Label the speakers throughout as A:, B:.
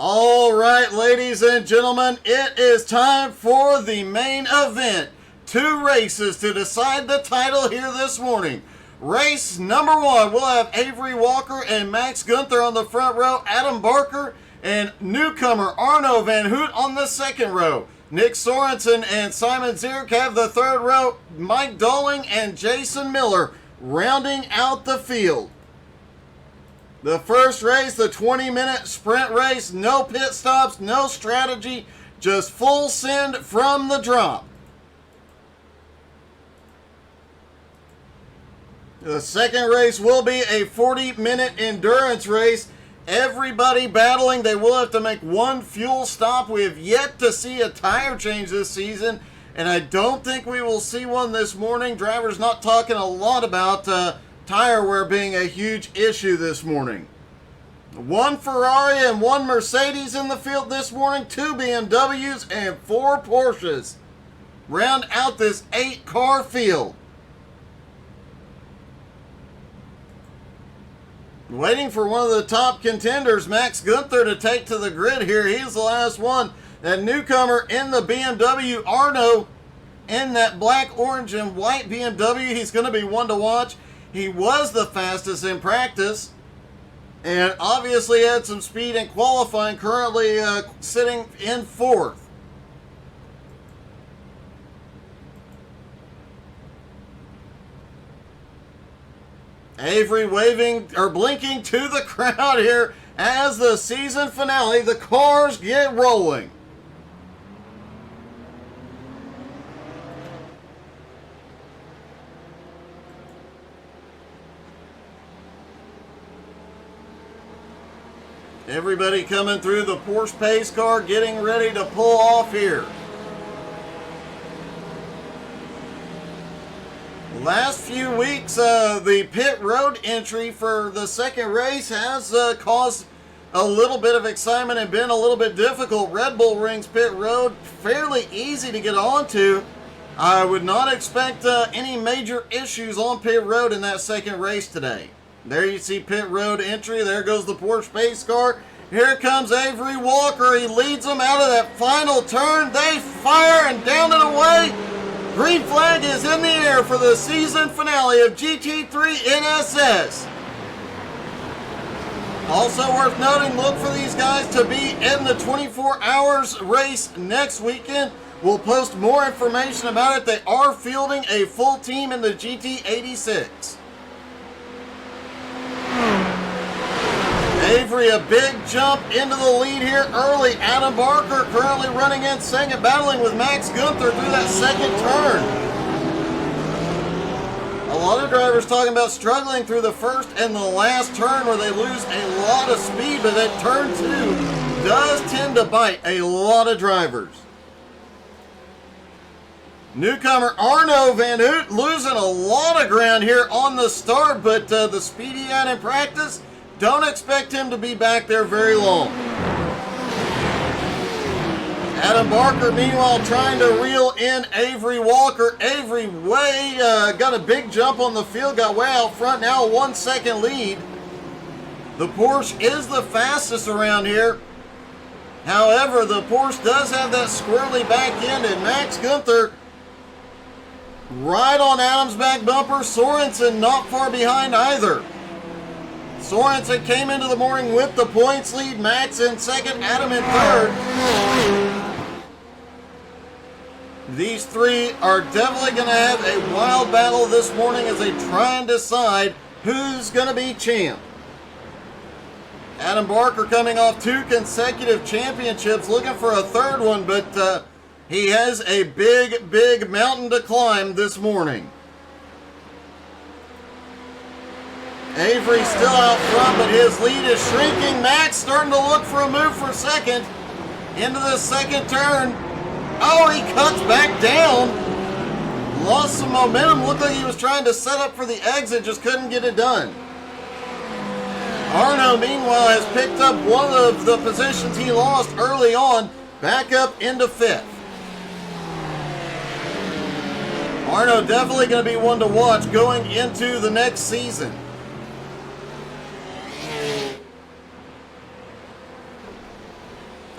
A: All right, ladies and gentlemen, it is time for the main event. 2 races to decide the title here this morning. Race number 1, we'll have Avery Walker and Max Gunther on the front row, Adam Barker and newcomer Arno Van Hoot on the second row. Nick Sorensen and Simon Zierk have the third row, Mike Dolling and Jason Miller rounding out the field. The first race, the 20-minute sprint race, no pit stops, no strategy, just full send from the drop. The second race will be a 40-minute endurance race. Everybody battling. They will have to make one fuel stop. We have yet to see a tire change this season, and I don't think we will see one this morning. Drivers not talking a lot about tire wear being a huge issue this morning. 1 Ferrari and 1 Mercedes in the field this morning, 2 BMWs and 4 Porsches round out this 8-car field. Waiting for one of the top contenders, Max Gunther, to take to the grid here. He's the last one. That newcomer in the BMW, Arno, in that black, orange, and white BMW. He's going to be one to watch. He was the fastest in practice and obviously had some speed in qualifying, currently sitting in 4th. Avery waving or blinking to the crowd here as the season finale, the cars get rolling. Everybody coming through the Porsche pace car, getting ready to pull off here. Last few weeks, the pit road entry for the second race has caused a little bit of excitement and been a little bit difficult. Red Bull Rings pit road, fairly easy to get onto. I would not expect any major issues on pit road in that second race today. There you see pit road entry. There goes the Porsche pace car. Here comes Avery Walker. He leads them out of that final turn. They fire and down and away. Green flag is in the air for the season finale of GT3 NSS. Also worth noting, look for these guys to be in the 24 hours race next weekend. We'll post more information about it. They are fielding a full team in the GT86. Avery, a big jump into the lead here early. Adam Barker currently running in second, battling with Max Gunther through that second turn. A lot of drivers talking about struggling through the first and the last turn where they lose a lot of speed, but that turn 2 does tend to bite a lot of drivers. Newcomer Arno Van Hoot losing a lot of ground here on the start, but the speed he had in practice, don't expect him to be back there very long. Adam Barker, meanwhile, trying to reel in Avery Walker. Avery got a big jump on the field, got way out front, now a 1-second lead. The Porsche is the fastest around here. However, the Porsche does have that squirrely back end, and Max Gunther right on Adam's back bumper. Sorensen not far behind either. Sorensen came into the morning with the points lead. Max in second, Adam in third. These three are definitely going to have a wild battle this morning as they try and decide who's going to be champ. Adam Barker coming off 2 consecutive championships, looking for a third one, but he has a big mountain to climb this morning. Avery still out front, but his lead is shrinking. Max starting to look for a move for second. Into the second turn. Oh, he cuts back down. Lost some momentum. Looked like he was trying to set up for the exit, just couldn't get it done. Arno, meanwhile, has picked up one of the positions he lost early on, back up into 5th. Arno definitely going to be one to watch going into the next season.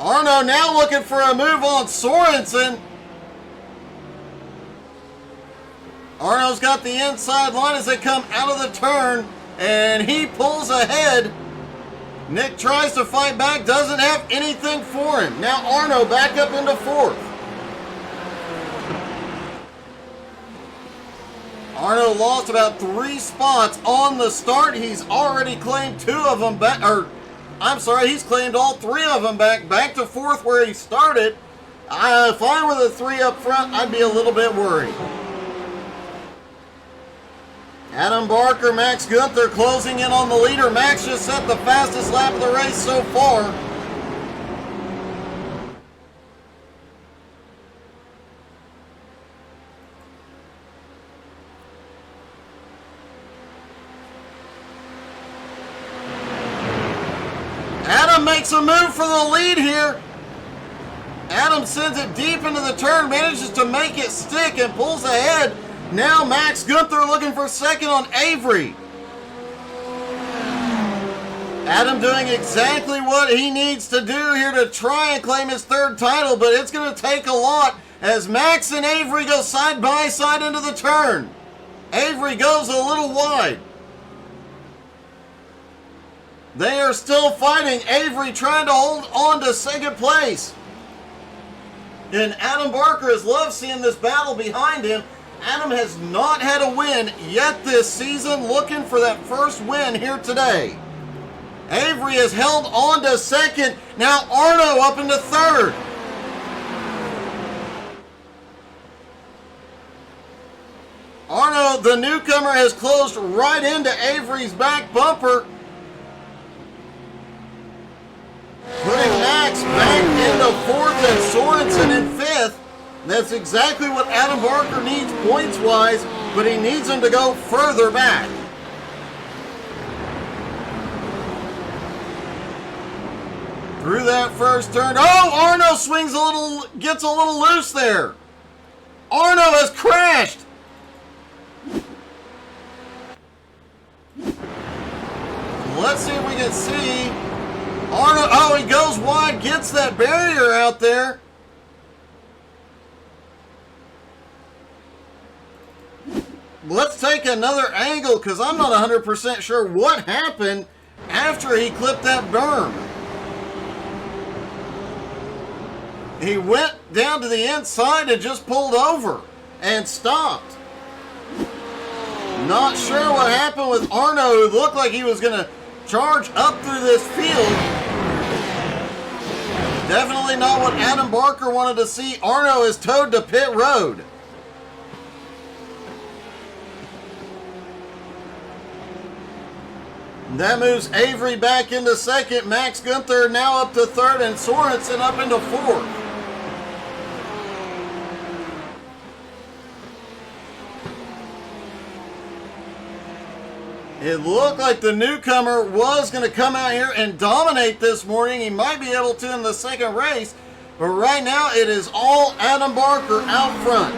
A: Arno now looking for a move on Sorensen. Arno's got the inside line as they come out of the turn, and he pulls ahead. Nick tries to fight back, doesn't have anything for him. Now Arno back up into fourth. Arno lost about 3 spots on the start. He's already claimed 2 of them back, he's claimed all 3 of them back to fourth where he started. If I were the 3 up front, I'd be a little bit worried. Adam Barker, Max Gunther closing in on the leader. Max just set the fastest lap of the race so far. Adam makes a move for the lead here. Adam sends it deep into the turn, manages to make it stick and pulls ahead. Now Max Gunther looking for second on Avery. Adam doing exactly what he needs to do here to try and claim his 3rd title, but it's going to take a lot as Max and Avery go side by side into the turn. Avery goes a little wide. They are still fighting. Avery trying to hold on to 2nd place. And Adam Barker has loved seeing this battle behind him. Adam has not had a win yet this season, looking for that first win here today. Avery has held on to 2nd. Now Arno up into 3rd. Arno, the newcomer, has closed right into Avery's back bumper, putting Max back into 4th and Sorensen in 5th. That's exactly what Adam Barker needs points-wise, but he needs him to go further back. Through that first turn. Oh, Arno swings gets a little loose there. Arno has crashed. Let's see if we can see. Arno, oh, he goes wide, gets that barrier out there. Let's take another angle because I'm not 100% sure what happened after he clipped that berm. He went down to the inside and just pulled over and stopped. Not sure what happened with Arno, who looked like he was going to charge up through this field. Definitely not what Adam Barker wanted to see. Arno is towed to pit road. That moves Avery back into 2nd. Max Gunther now up to 3rd, and Sorensen up into 4th. It looked like the newcomer was going to come out here and dominate this morning. He might be able to in the 2nd race, but right now it is all Adam Barker out front.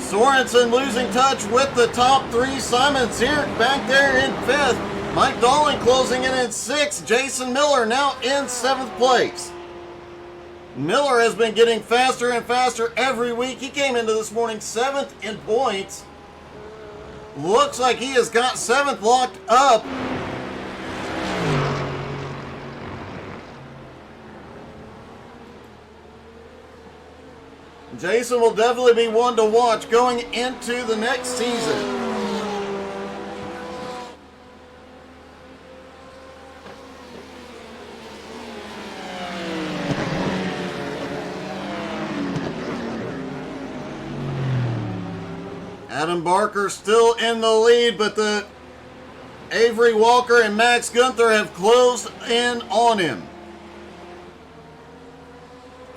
A: Sorensen losing touch with the top 3. Simon Zierk back there in 5th. Mike Dowling closing in 6th. Jason Miller now in 7th place. Miller has been getting faster and faster every week. He came into this morning 7th in points. Looks like he has got 7th locked up. Jason will definitely be one to watch going into the next season. Adam Barker still in the lead, but the Avery Walker and Max Gunther have closed in on him.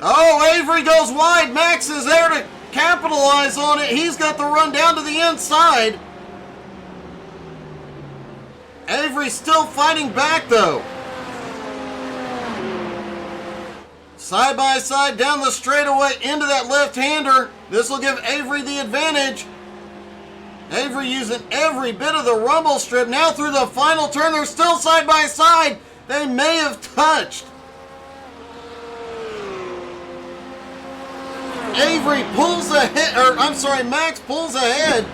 A: Oh, Avery goes wide. Max is there to capitalize on it. He's got the run down to the inside. Avery still fighting back, though. Side by side down the straightaway into that left-hander. This will give Avery the advantage. Avery using every bit of the rumble strip. Now through the final turn, they're still side by side. They may have touched. Avery pulls ahead, or I'm sorry, Max pulls ahead.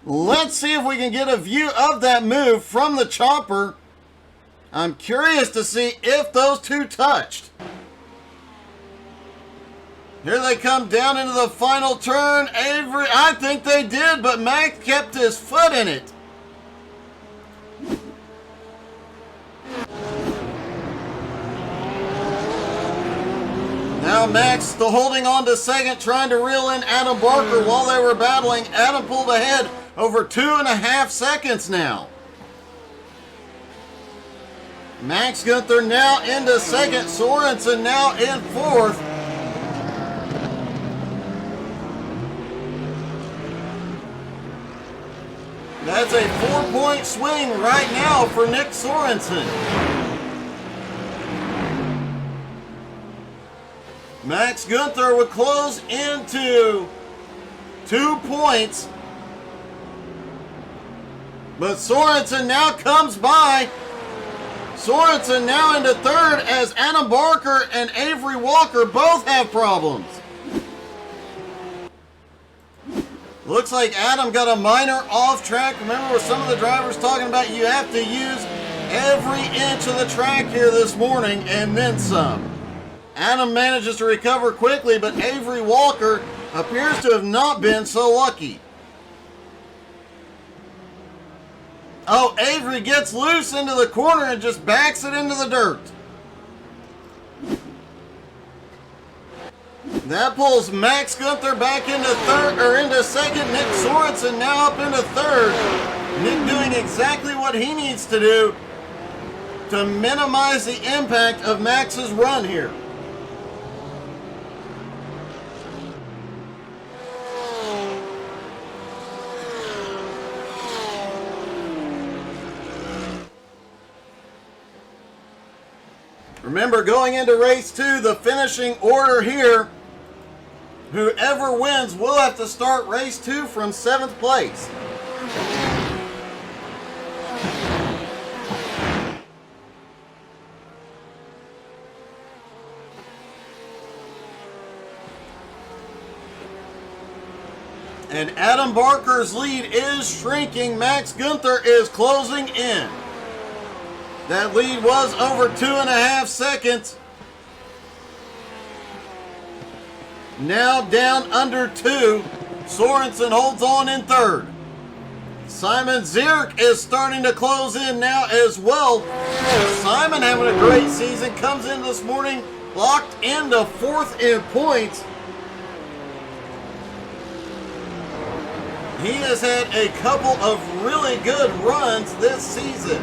A: Let's see if we can get a view of that move from the chopper. I'm curious to see if those two touched. Here they come down into the final turn. Avery, I think they did, but Max kept his foot in it. Now Max still holding on to second, trying to reel in Adam Barker while they were battling. Adam pulled ahead over 2.5 seconds now. Max Gunther now into second. Sorensen now in fourth. That's a 4-point swing right now for Nick Sorensen. Max Gunther would close into 2 points. But Sorensen now comes by. Sorensen now into third as Adam Barker and Avery Walker both have problems. Looks like Adam got a minor off track. Remember what some of the drivers talking about, you have to use every inch of the track here this morning and then some. Adam manages to recover quickly, but Avery Walker appears to have not been so lucky. Oh, Avery gets loose into the corner and just backs it into the dirt. That pulls Max Gunther back into third, or into second. Nick Sorensen now up into third. Nick doing exactly what he needs to do to minimize the impact of Max's run here. Remember, going into race 2, the finishing order here, whoever wins will have to start race 2 from 7th place. And Adam Barker's lead is shrinking. Max Gunther is closing in. That lead was over 2.5 seconds. Now down under 2. Sorensen holds on in third. Simon Zierk is starting to close in now as well. Simon having a great season. Comes in this morning locked into fourth in points. He has had a couple of really good runs this season.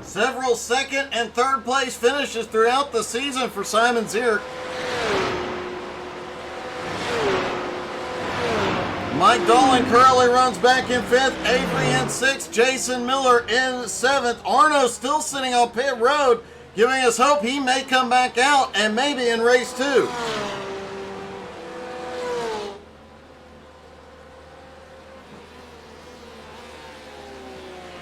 A: Several second and third place finishes throughout the season for Simon Zierk. Mike Dowling currently runs back in 5th, Avery in 6th, Jason Miller in 7th. Arno still sitting on pit road, giving us hope he may come back out and maybe in race 2.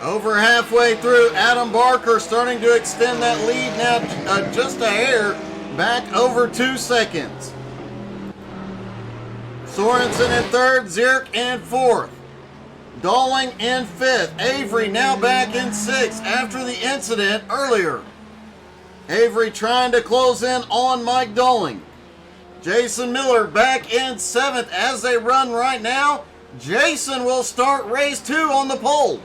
A: Over halfway through, Adam Barker starting to extend that lead now just a hair, back over 2 seconds. Sorensen in 3rd, Zierk in 4th. Dowling in 5th. Avery now back in 6th after the incident earlier. Avery trying to close in on Mike Dowling. Jason Miller back in 7th as they run right now. Jason will start race 2 on the pole.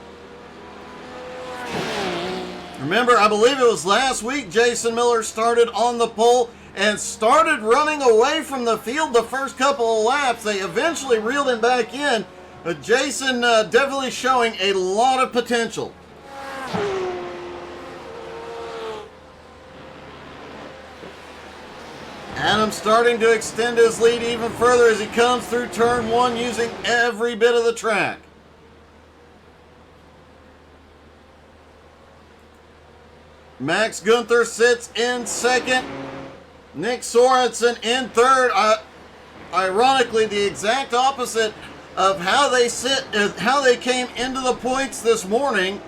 A: Remember, I believe it was last week Jason Miller started on the pole and started running away from the field the first couple of laps. They eventually reeled him back in, but Jason definitely showing a lot of potential. Adam starting to extend his lead even further as he comes through turn 1 using every bit of the track. Max Gunther sits in 2nd. Nick Sorensen in 3rd. Ironically, the exact opposite of how they came into the points this morning.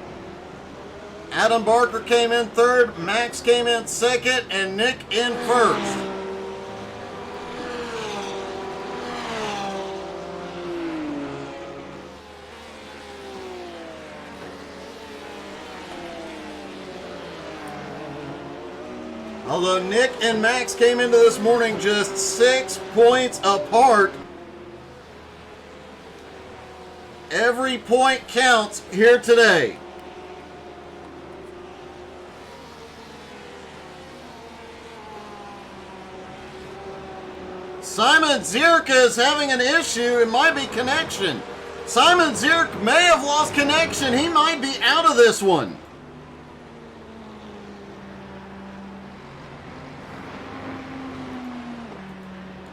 A: Adam Barker came in third, Max came in second, and Nick in first. Although Nick and Max came into this morning just 6 points apart, every point counts here today. Simon Zierk is having an issue. It might be connection. Simon Zierk may have lost connection. He might be out of this one.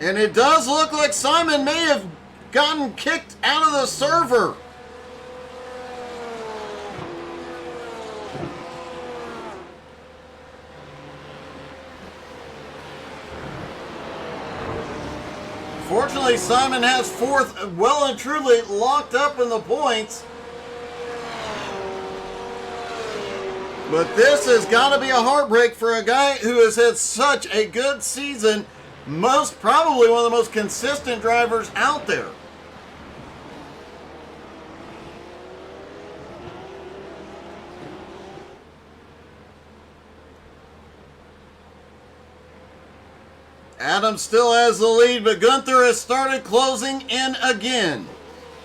A: And it does look like Simon may have gotten kicked out of the server. Fortunately, Simon has fourth well and truly locked up in the points. But this has got to be a heartbreak for a guy who has had such a good season. Probably one of the most consistent drivers out there. Adam still has the lead, but Gunther has started closing in again.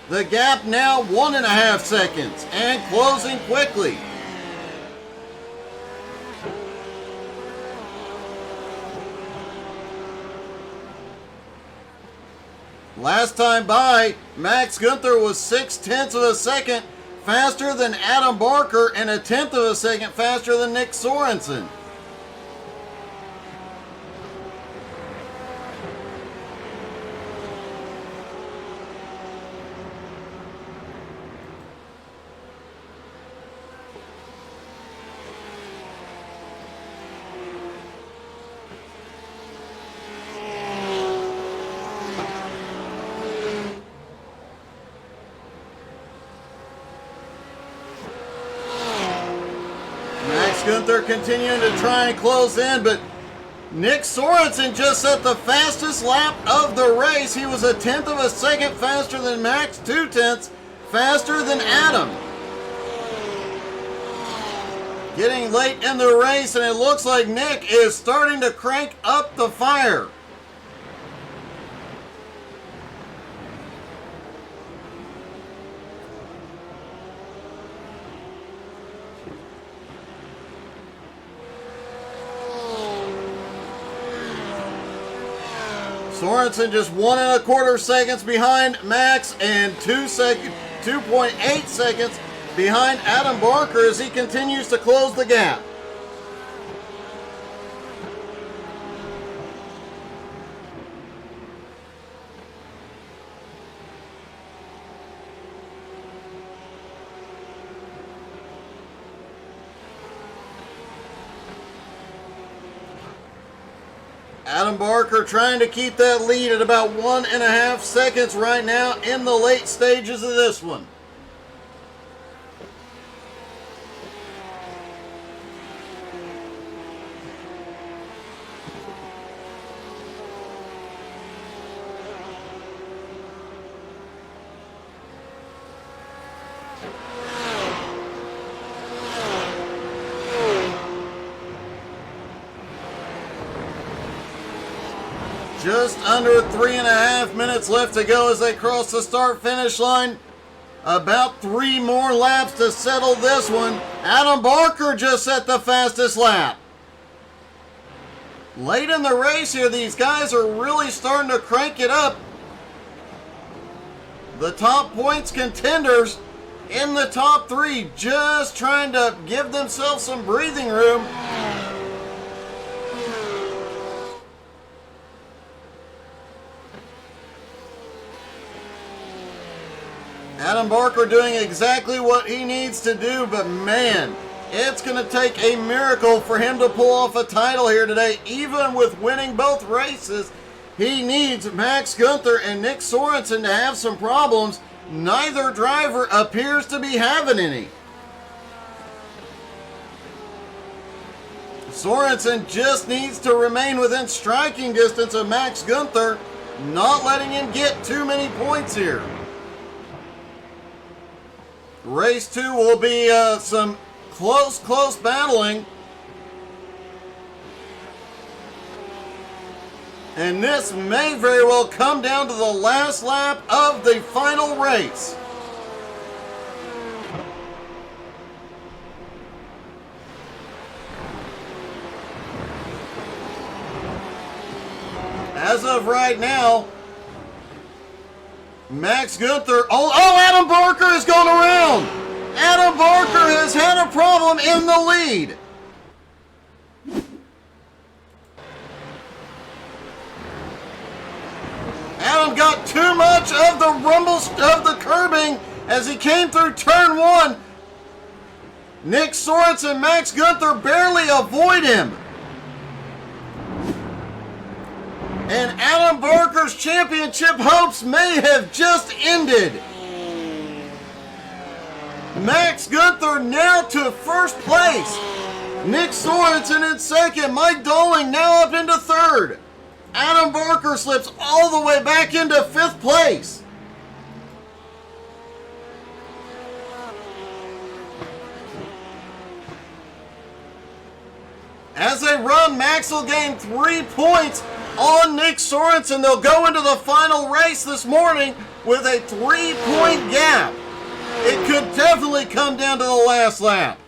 A: The gap now 1.5 seconds and closing quickly. Last time by, Max Gunther was 0.6 of a second faster than Adam Barker and 1/10 of a second faster than Nick Sorensen. Gunther continuing to try and close in, but Nick Sorensen just set the fastest lap of the race. He was 1/10 of a second faster than Max, 2/10 faster than Adam. Getting late in the race, and it looks like Nick is starting to crank up the fire. Sorensen just 1.25 seconds behind Max and 2.8 seconds behind Adam Barker as he continues to close the gap. Adam Barker trying to keep that lead at about 1.5 seconds right now in the late stages of this one. Just under 3.5 minutes left to go as they cross the start-finish line. About 3 more laps to settle this one. Adam Barker just set the fastest lap. Late in the race here, these guys are really starting to crank it up. The top points contenders in the top 3 just trying to give themselves some breathing room. Adam Barker doing exactly what he needs to do, but man, it's going to take a miracle for him to pull off a title here today. Even with winning both races, He needs Max Gunther and Nick Sorensen to have some problems. Neither driver appears to be having any. Sorensen just needs to remain within striking distance of Max Gunther, not letting him get too many points here. Race 2 will be some close battling. And this may very well come down to the last lap of the final race. As of right now, Max Gunther, Adam Barker has gone around. Adam Barker has had a problem in the lead. Adam got too much of the rumble of the curbing as he came through turn 1. Nick Sorensen and Max Gunther barely avoid him. And Adam Barker's championship hopes may have just ended. Max Gunther now to first place. Nick Sorensen in second. Mike Dolling now up into third. Adam Barker slips all the way back into 5th place. As they run, Max will gain 3 points on Nick Sorensen. They'll go into the final race this morning with a 3-point gap. It could definitely come down to the last lap.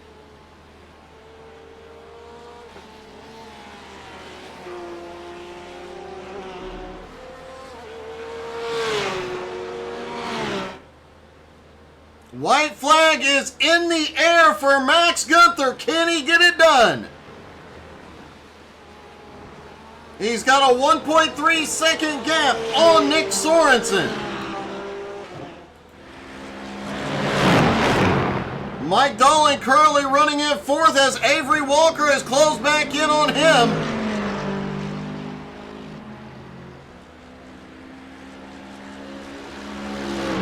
A: White flag is in the air for Max Gunther. Can he get it done? He's got a 1.3 second gap on Nick Sorensen. Mike Dolling currently running in 4th as Avery Walker has closed back in on him.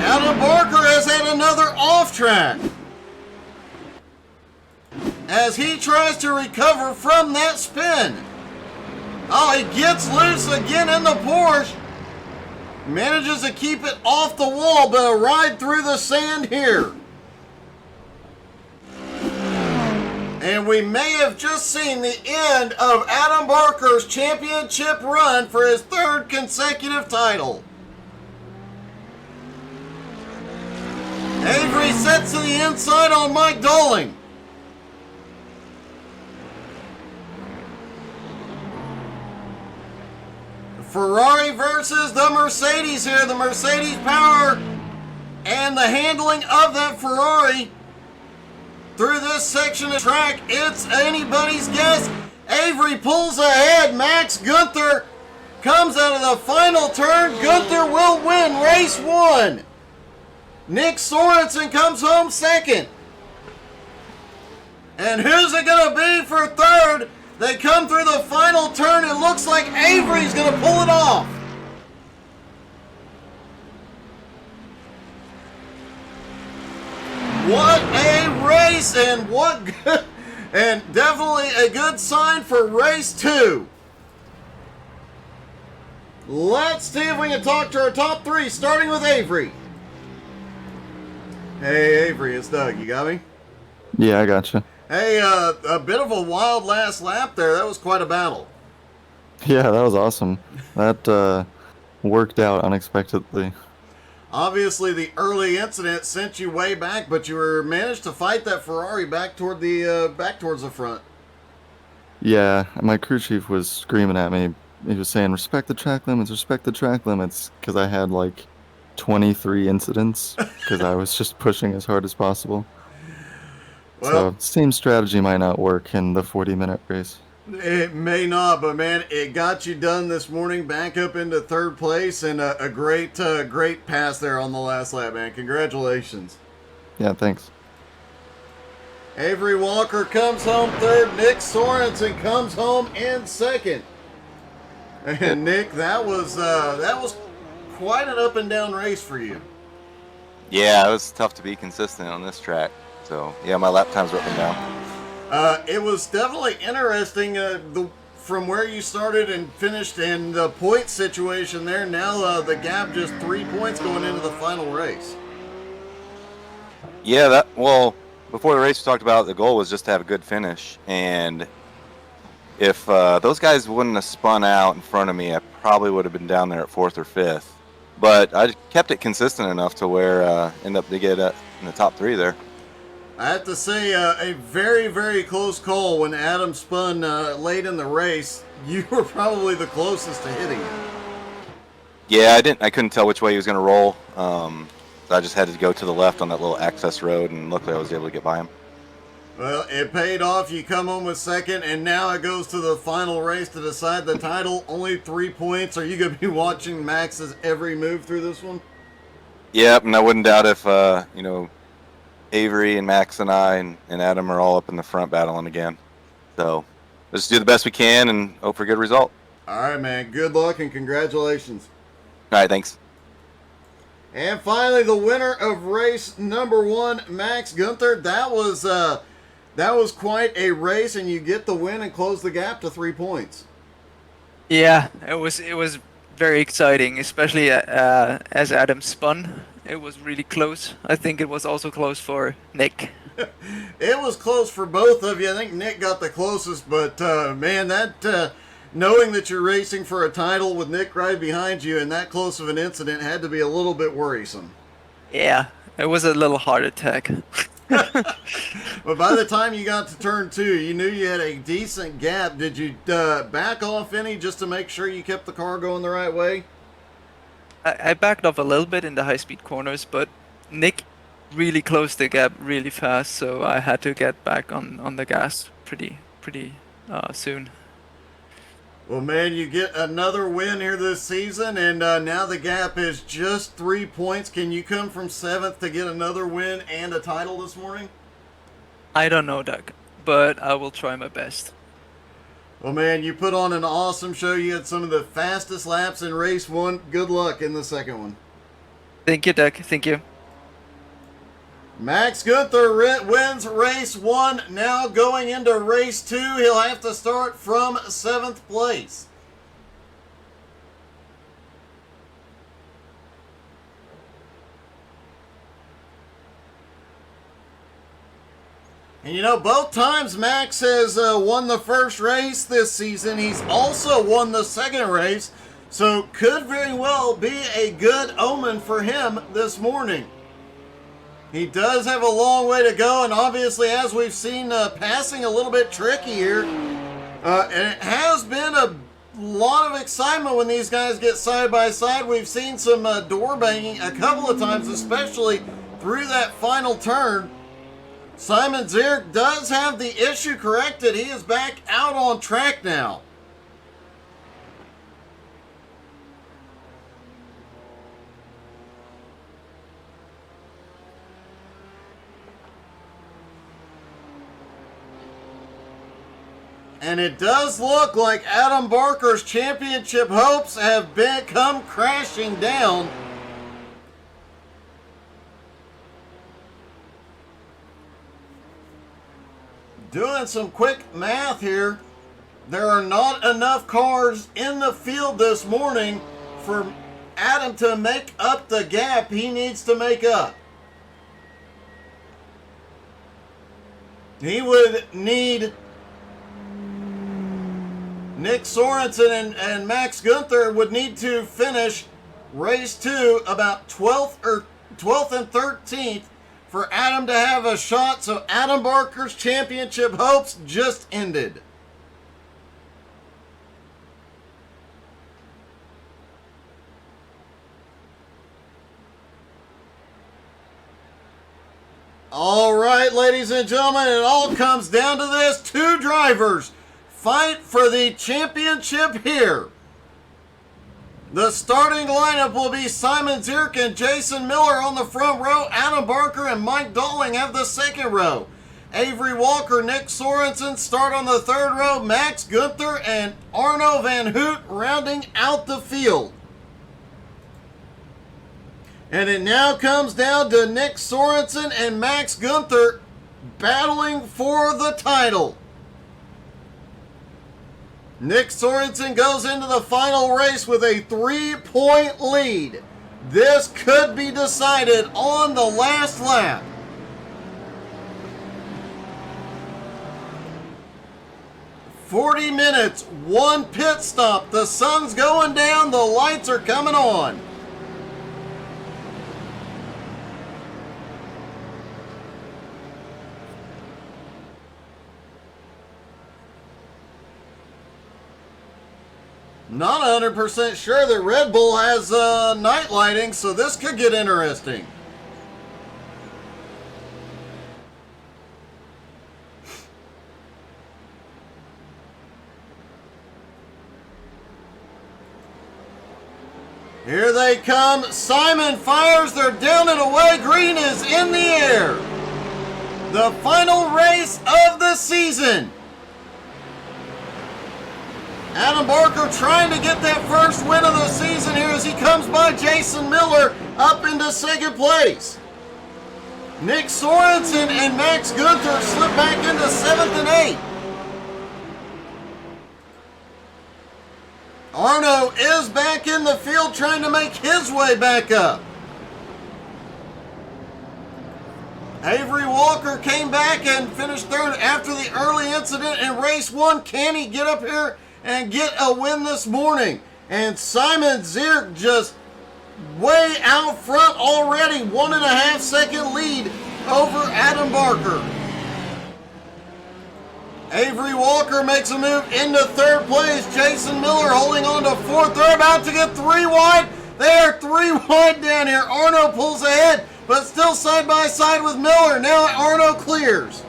A: Adam Barker has had another off track as he tries to recover from that spin. Oh, he gets loose again in the Porsche. Manages to keep it off the wall, but a ride through the sand here. And we may have just seen the end of Adam Barker's championship run for his 3rd consecutive title. Avery sets to the inside on Mike Dolling. Ferrari versus the Mercedes here. The Mercedes power and the handling of that Ferrari through this section of track. It's anybody's guess. Avery pulls ahead. Max Gunther comes out of the final turn. Gunther will win race 1. Nick Sorensen comes home 2nd. And who's it going to be for 3rd? They come through the final turn. It looks like Avery's going to pull it off. What a race, and what good, and definitely a good sign for race 2. Let's see if we can talk to our top 3, starting with Avery. Hey, Avery, it's Doug. You got me?
B: Yeah, I gotcha.
A: Hey, a bit of a wild last lap there. That was quite a battle.
B: Yeah, that was awesome. That worked out unexpectedly.
A: Obviously, the early incident sent you way back, but you managed to fight that Ferrari back towards the front.
B: Yeah, my crew chief was screaming at me. He was saying, respect the track limits, because I had like 23 incidents, because I was just pushing as hard as possible.
A: Well,
B: so, team strategy might not work in the 40-minute race.
A: It may not, but man, it got you done this morning, back up into 3rd place, and a great pass there on the last lap, man. Congratulations.
B: Yeah, thanks.
A: Avery Walker comes home 3rd. Nick Sorensen comes home in 2nd. And Nick, that was quite an up and down race for you.
C: Yeah, it was tough to be consistent on this track. So yeah, my lap times were up and down.
A: It was definitely interesting. From where you started and finished, and the point situation there. Now the gap just 3 points going into the final race.
C: Yeah, before the race we talked about the goal was just to have a good finish, and if those guys wouldn't have spun out in front of me, I probably would have been down there at 4th or 5th. But I kept it consistent enough to where end up to get in the top 3 there.
A: I have to say, a very, very close call when Adam spun late in the race. You were probably the closest to hitting him.
C: Yeah, I couldn't tell which way he was going to roll. So I just had to go to the left on that little access road, and luckily I was able to get by him.
A: Well, it paid off. You come home with second, and now it goes to the final race to decide the title. Only 3 points. Are you going to be watching Max's every move through this one?
C: Yep, and I wouldn't doubt if, Avery and Max and I and Adam are all up in the front battling again. So let's do the best we can and hope for a good result.
A: All right, man. Good luck and congratulations.
C: All right, thanks.
A: And finally, the winner of race number 1, Max Gunther. That was quite a race, and you get the win and close the gap to 3 points.
D: Yeah, it was very exciting, especially as Adam spun. It was really close. I think it was also close for Nick.
A: It was close for both of you. I think Nick got the closest, but man, knowing that you're racing for a title with Nick right behind you and that close of an incident had to be a little bit worrisome.
D: Yeah, it was a little heart attack.
A: But by the time you got to turn 2, you knew you had a decent gap. Did you back off any just to make sure you kept the car going the right way?
D: I backed off a little bit in the high-speed corners, but Nick really closed the gap really fast, so I had to get back on the gas pretty soon.
A: Well, man, you get another win here this season, and now the gap is just 3 points. Can you come from 7th to get another win and a title this morning?
D: I don't know, Doug, but I will try my best.
A: Well, man, you put on an awesome show. You had some of the fastest laps in race 1. Good luck in the second one.
D: Thank you, Doug. Thank you.
A: Max Gunther wins race 1. Now going into race 2, he'll have to start from 7th place. And you know, both times Max has won the first race this season, he's also won the second race, so could very well be a good omen for him this morning. He does have a long way to go, and obviously, as we've seen, passing a little bit tricky here. And it has been a lot of excitement when these guys get side by side. We've seen some door banging a couple of times, especially through that final turn. Simon Zierk does have the issue corrected. He is back out on track now. And it does look like Adam Barker's championship hopes have come crashing down. Doing some quick math here, there are not enough cars in the field this morning for Adam to make up the gap he needs to make up. He would need Nick Sorensen and Max Gunther would need to finish race 2 about 12th and 13th for Adam to have a shot, so Adam Barker's championship hopes just ended. All right, ladies and gentlemen, it all comes down to this. 2 drivers fight for the championship here. The starting lineup will be Simon Zierk and Jason Miller on the front row. Adam Barker and Mike Dolling have the second row. Avery Walker, Nick Sorensen start on the third row. Max Gunther and Arno Van Hoot rounding out the field. And it now comes down to Nick Sorensen and Max Gunther battling for the title. Nick Sorensen goes into the final race with a 3-point lead. This could be decided on the last lap. "40 minutes, 1 pit stop. The sun's going down, the lights are coming on." Not 100% sure that Red Bull has night lighting, so this could get interesting. Here they come. Simon fires. They're down and away. Green is in the air. The final race of the season. Adam Barker trying to get that first win of the season here as he comes by Jason Miller up into second place. Nick Sorensen and Max Gunther slip back into 7th and 8th. Arno is back in the field trying to make his way back up. Avery Walker came back and finished third after the early incident in race 1. Can he get up here and get a win this morning? And Simon Zierk just way out front already. 1.5 second lead over Adam Barker. Avery Walker makes a move into third place. Jason Miller holding on to fourth. They're about to get 3 wide. They are 3 wide down here. Arno pulls ahead, but still side by side with Miller. Now Arno clears.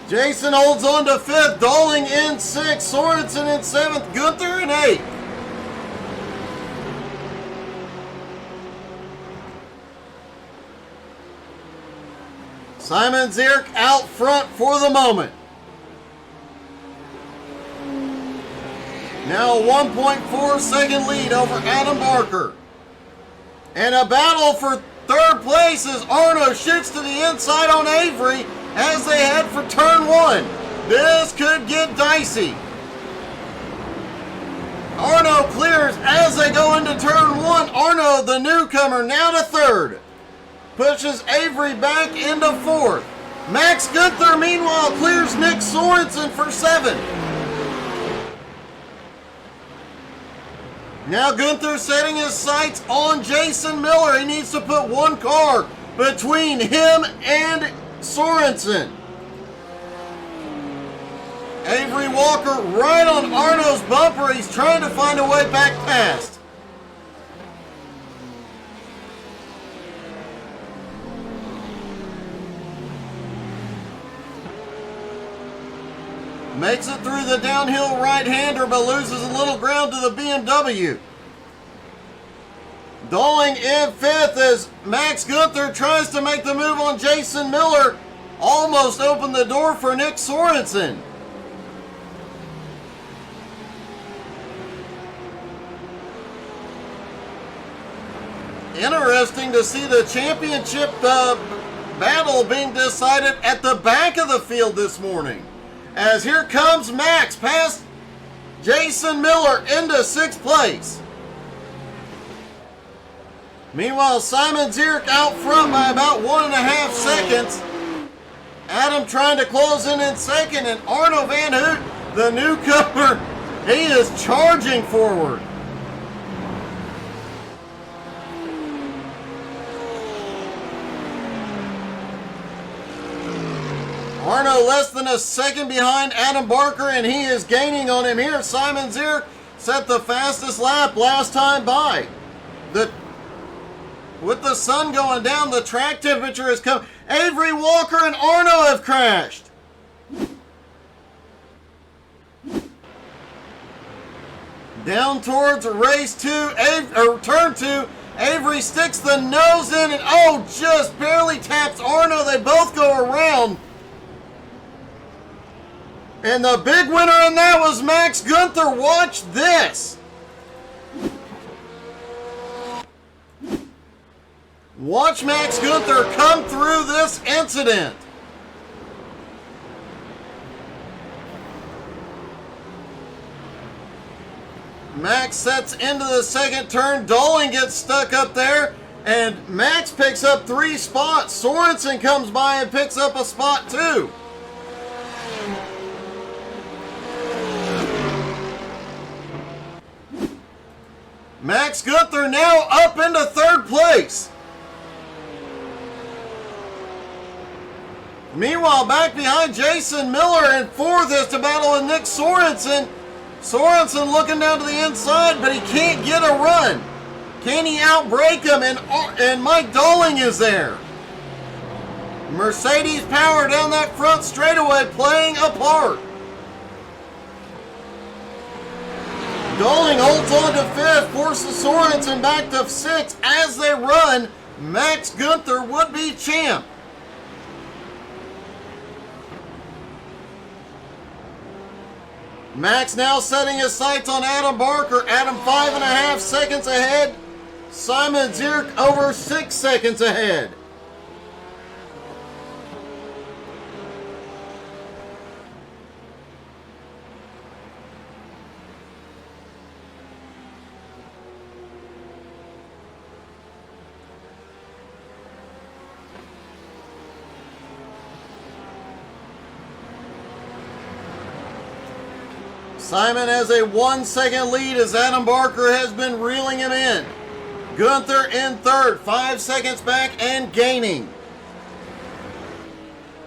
A: Jason holds on to 5th. Dowling in 6th. Sorensen in 7th. Gunther in 8th. Simon Zierk out front for the moment. Now a 1.4 second lead over Adam Barker. And a battle for third place as Arno shoots to the inside on Avery as they head for turn 1. This could get dicey. Arno clears as they go into turn 1. Arno, the newcomer, now to third. Pushes Avery back into 4th. Max Gunther, meanwhile, clears Nick Sorensen for 7th. Now Gunther setting his sights on Jason Miller. He needs to put 1 car between him and Sorensen. Avery Walker right on Arno's bumper. He's trying to find a way back past. Makes it through the downhill right-hander, but loses a little ground to the BMW. Dowling in 5th as Max Gunther tries to make the move on Jason Miller. Almost opened the door for Nick Sorensen. Interesting to see the championship battle being decided at the back of the field this morning. As here comes Max past Jason Miller into 6th place. Meanwhile, Simon Zierk out front by about 1.5 seconds. Adam trying to close in 2nd, and Arno Van Hoot, the newcomer, he is charging forward. Arno less than a second behind Adam Barker, and he is gaining on him here. Simon Zierk set the fastest lap last time by. With the sun going down, the track temperature has come. Avery Walker and Arno have crashed. Down towards race 2, turn 2. Avery sticks the nose in and, oh, just barely taps Arno. They both go around. And the big winner in that was Max Gunther. Watch this. Watch Max Gunther come through this incident. Max sets into the second turn. Doling gets stuck up there. And Max picks up 3 spots. Sorensen comes by and picks up a spot too. Max Gunther now up into 3rd place. Meanwhile, back behind Jason Miller in 4th is to battle with Nick Sorensen. Sorensen looking down to the inside, but he can't get a run. Can he outbrake him? And Mike Doling is there. Mercedes power down that front straightaway playing a part. Doling holds on to 5th, forces Sorensen back to 6th. As they run, Max Gunther would be champ. Max now setting his sights on Adam Barker. Adam 5.5 seconds ahead. Simon Zierk over 6 seconds ahead. Simon has a 1-second lead as Adam Barker has been reeling him in. Gunther in 3rd, 5 seconds back and gaining.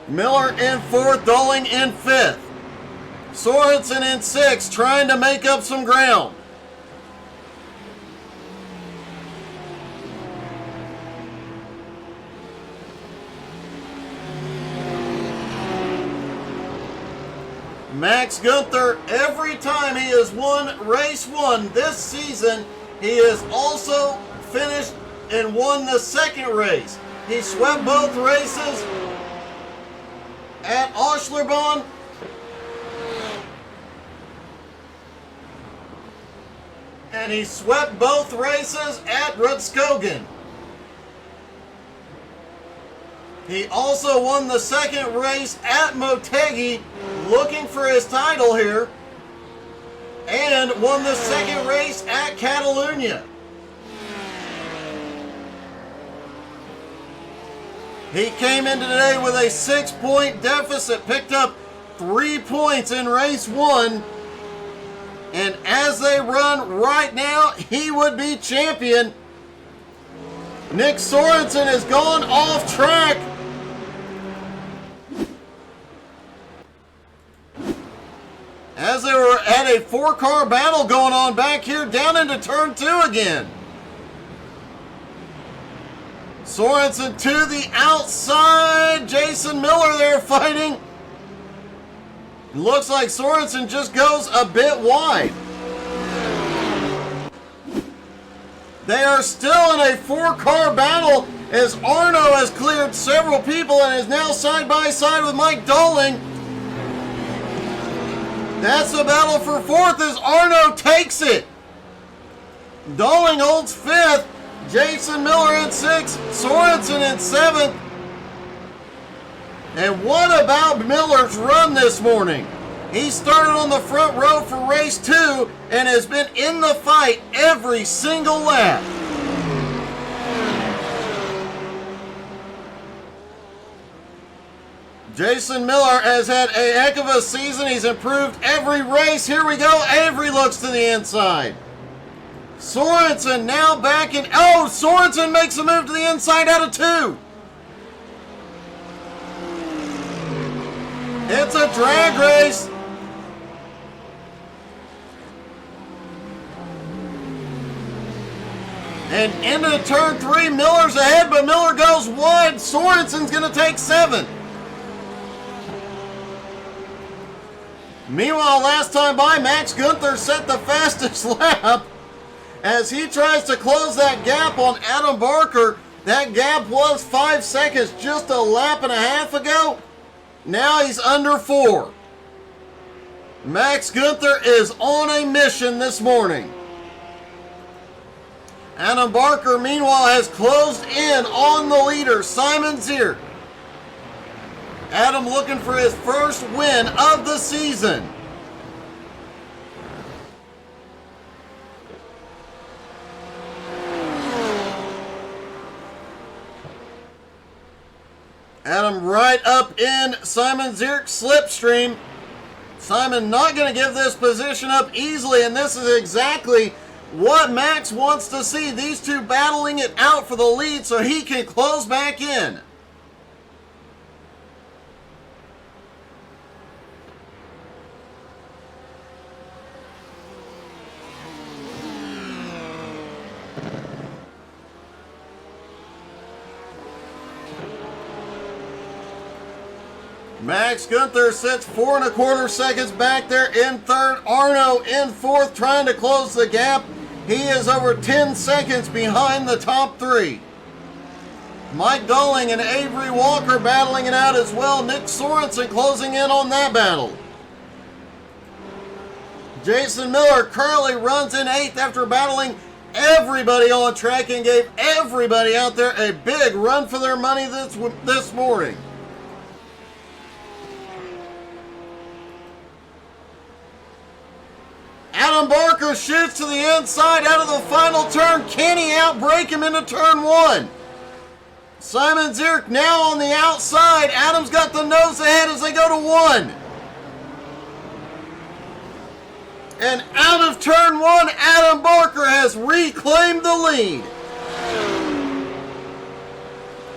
A: Miller in 4th, Doling in 5th. Sorensen in 6th, trying to make up some ground. Max Gunther, every time he has won race 1 this season, he has also finished and won the 2nd race. He swept both races at Oschlerbahn. And he swept both races at Rudskogen. He also won the 2nd race at Motegi, looking for his title here, and won the 2nd race at Catalunya. He came in today with a 6-point deficit, picked up 3 points in race 1, and as they run right now, he would be champion. Nick Sorensen has gone off track. As they were at a 4-car battle going on back here down into turn 2 again. Sorensen to the outside. Jason Miller there fighting. Looks like Sorensen just goes a bit wide. They are still in a 4-car battle as Arno has cleared several people and is now side by side with Mike Doling. That's the battle for 4th as Arno takes it. Doling holds 5th. Jason Miller in 6th. Sorensen in 7th. And what about Miller's run this morning? He started on the front row for race 2 and has been in the fight every single lap. Jason Miller has had a heck of a season. He's improved every race. Here we go. Avery looks to the inside. Sorensen now back in. Oh, Sorensen makes a move to the inside out of 2. It's a drag race. And into turn 3, Miller's ahead, but Miller goes wide. Sorensen's going to take 7th. Meanwhile, last time by, Max Gunther set the fastest lap. as he tries to close that gap on Adam Barker. That gap was 5 seconds just a lap and a half ago. Now he's under 4. Max Gunther is on a mission this morning. Adam Barker, meanwhile, has closed in on the leader, Simon Zierk. Adam looking for his first win of the season. Adam right up in Simon Zierk's slipstream. Simon not going to give this position up easily, and this is exactly what Max wants to see. These two battling it out for the lead so he can close back in. Max Gunther sits 4 1/4 seconds back there in third. Arno in fourth, trying to close the gap. He is over 10 seconds behind the top 3. Mike Dolling and Avery Walker battling it out as well. Nick Sorensen closing in on that battle. Jason Miller currently runs in 8th after battling everybody on track and gave everybody out there a big run for their money this morning. Adam Barker shoots to the inside out of the final turn. Can he outbrake him into turn 1? Simon Zierk now on the outside. Adam's got the nose ahead as they go to 1. And out of turn 1, Adam Barker has reclaimed the lead.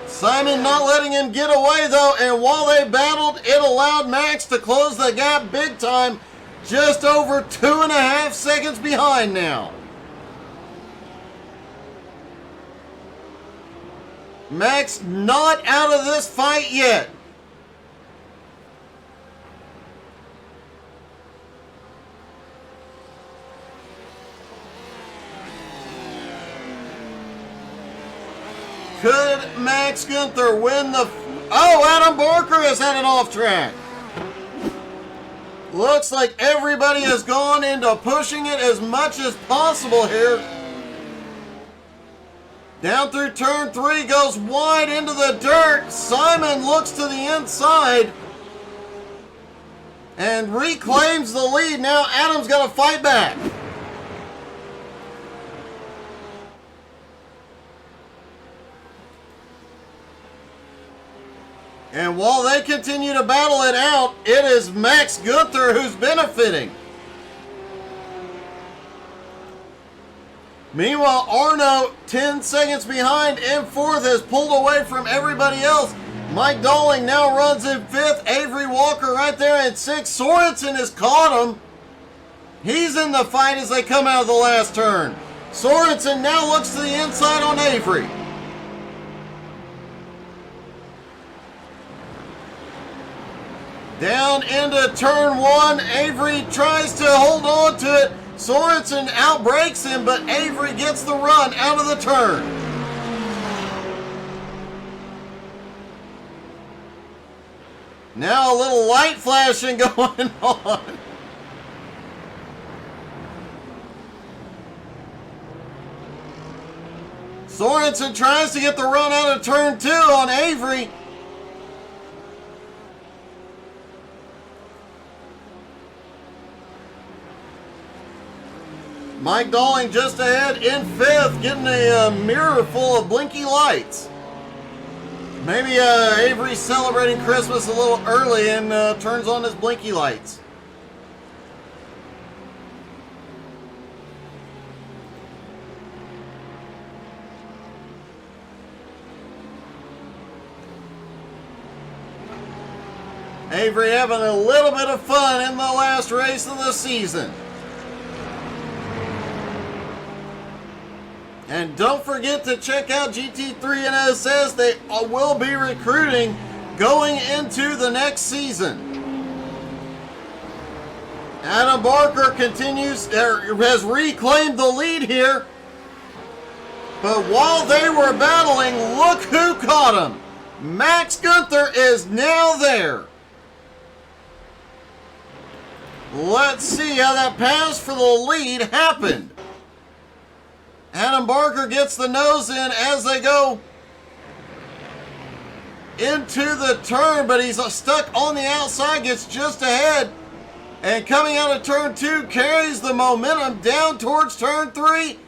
A: Simon not letting him get away though, and while they battled, it allowed Max to close the gap big time. Just over 2.5 seconds behind now. Max not out of this fight yet. Could Max Gunther win the... Oh, Adam Barker has had it off track. Looks like everybody has gone into pushing it as much as possible here. Down through turn 3, goes wide into the dirt. Simon looks to the inside and reclaims the lead. Now Adam's got to fight back. And while they continue to battle it out, it is Max Gunther who's benefiting. Meanwhile, Arno, 10 seconds behind in 4th, has pulled away from everybody else. Mike Dolling now runs in 5th. Avery Walker right there in 6th. Sorensen has caught him. He's in the fight as they come out of the last turn. Sorensen now looks to the inside on Avery. Down into turn 1, Avery tries to hold on to it. Sorensen outbreaks him, but Avery gets the run out of the turn. Now a little light flashing going on. Sorensen tries to get the run out of turn 2 on Avery. Mike Dolling just ahead in 5th, getting a mirror full of blinky lights. Maybe Avery's celebrating Christmas a little early and turns on his blinky lights. Avery having a little bit of fun in the last race of the season. And don't forget to check out GT3 NSS. They will be recruiting going into the next season. Adam Barker has reclaimed the lead here But while they were battling, look who caught him. Max Gunther is now there. Let's see how that pass for the lead happened. Adam Barker gets the nose in as they go into the turn, but he's stuck on the outside, gets just ahead. And coming out of turn 2, carries the momentum down towards turn 3.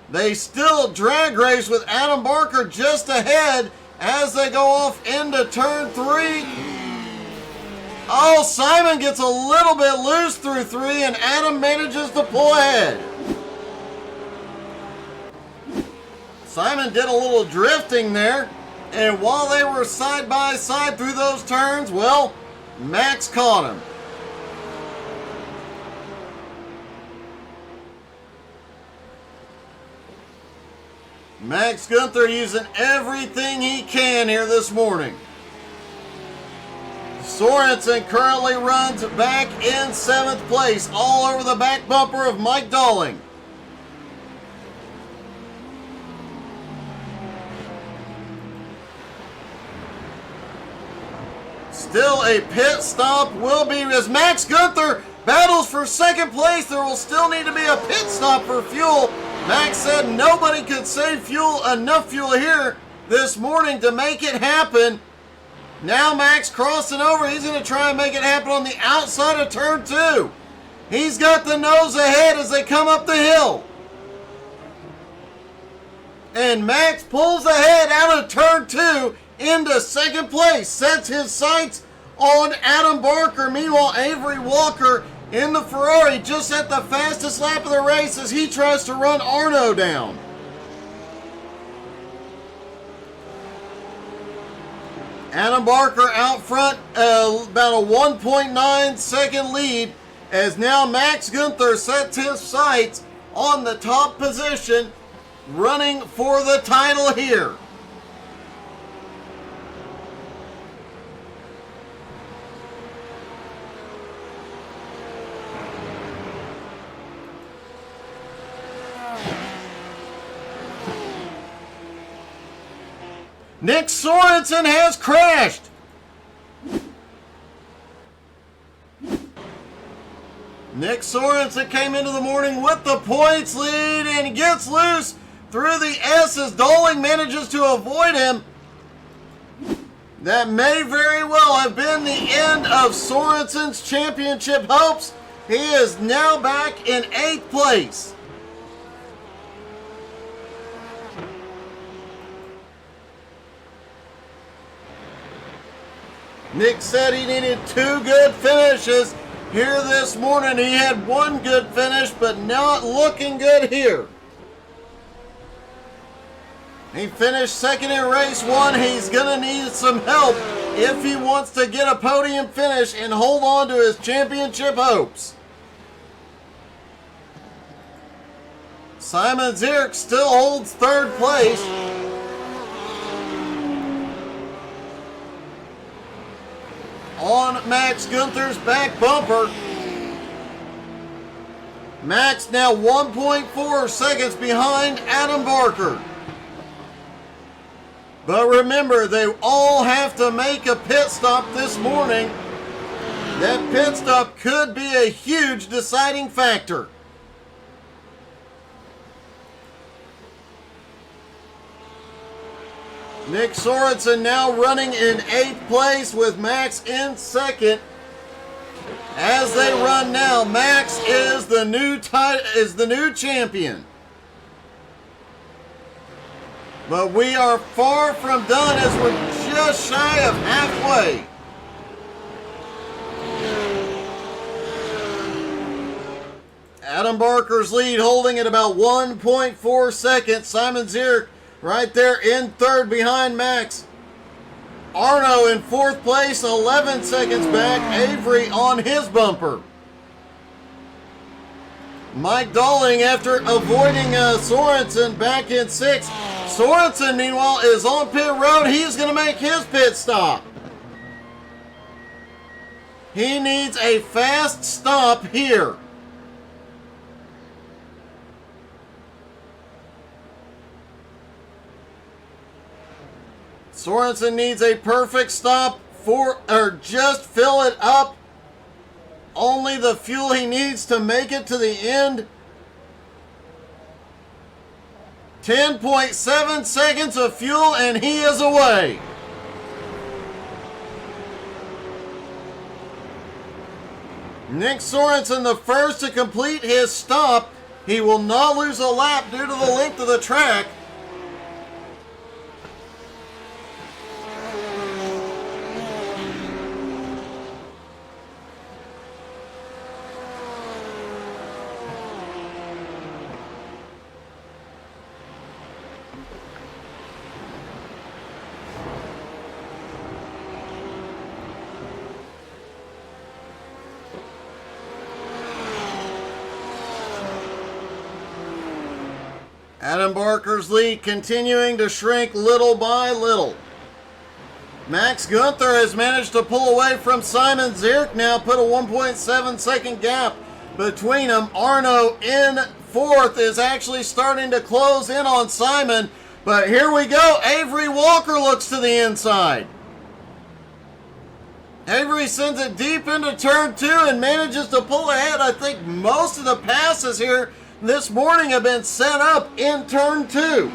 A: They still drag race with Adam Barker just ahead as they go off into turn 3. Oh, Simon gets a little bit loose through 3, and Adam manages to pull ahead. Simon did a little drifting there, and while they were side by side through those turns, well, Max caught him. Max Gunther using everything he can here this morning. Sorensen currently runs back in 7th place, all over the back bumper of Mike Dalling. Still a pit stop will be as Max Gunther battles for 2nd place. There will still need to be a pit stop for fuel. Max said nobody could save enough fuel here this morning to make it happen. Now Max crossing over. He's going to try and make it happen on the outside of turn 2. He's got the nose ahead as they come up the hill. And Max pulls ahead out of turn 2 into 2nd place. Sets his sights on Adam Barker. Meanwhile, Avery Walker in the Ferrari just at the fastest lap of the race as he tries to run Arno down. Adam Barker out front, about a 1.9 second lead, as now Max Gunther sets his sights on the top position, running for the title here. Nick Sorensen has crashed. Nick Sorensen came into the morning with the points lead and gets loose through the S as Dalling manages to avoid him. That may very well have been the end of Sorensen's championship hopes. He is now back in 8th place. Nick said he needed 2 good finishes here this morning. He had 1 good finish, but not looking good here. He finished 2nd in race 1. He's going to need some help if he wants to get a podium finish and hold on to his championship hopes. Simon Zierk still holds 3rd place. On Max Gunther's back bumper. Max now 1.4 seconds behind Adam Barker. But remember, they all have to make a pit stop this morning. That pit stop could be a huge deciding factor. Nick Sorensen now running in 8th place with Max in 2nd. As they run now, Max is the new champion. But we are far from done as we're just shy of halfway. Adam Barker's lead holding at about 1.4 seconds. Simon Zierk right there in 3rd behind Max. Arno in 4th place, 11 seconds back. Avery on his bumper. Mike Dalling, after avoiding Sorensen, back in 6th. Sorensen, meanwhile, is on pit road. He's going to make his pit stop. He needs a fast stop here. Sorensen needs a perfect stop or just fill it up. Only the fuel he needs to make it to the end. 10.7 seconds of fuel and he is away. Nick Sorensen, the first to complete his stop. He will not lose a lap due to the length of the track. Adam Barker's lead continuing to shrink little by little. Max Gunther has managed to pull away from Simon Zierk, now put a 1.7 second gap between them. Arno in fourth is actually starting to close in on Simon, but here we go. Avery Walker looks to the inside. Avery sends it deep into turn 2 and manages to pull ahead. I think most of the passes here this morning have been set up in turn 2.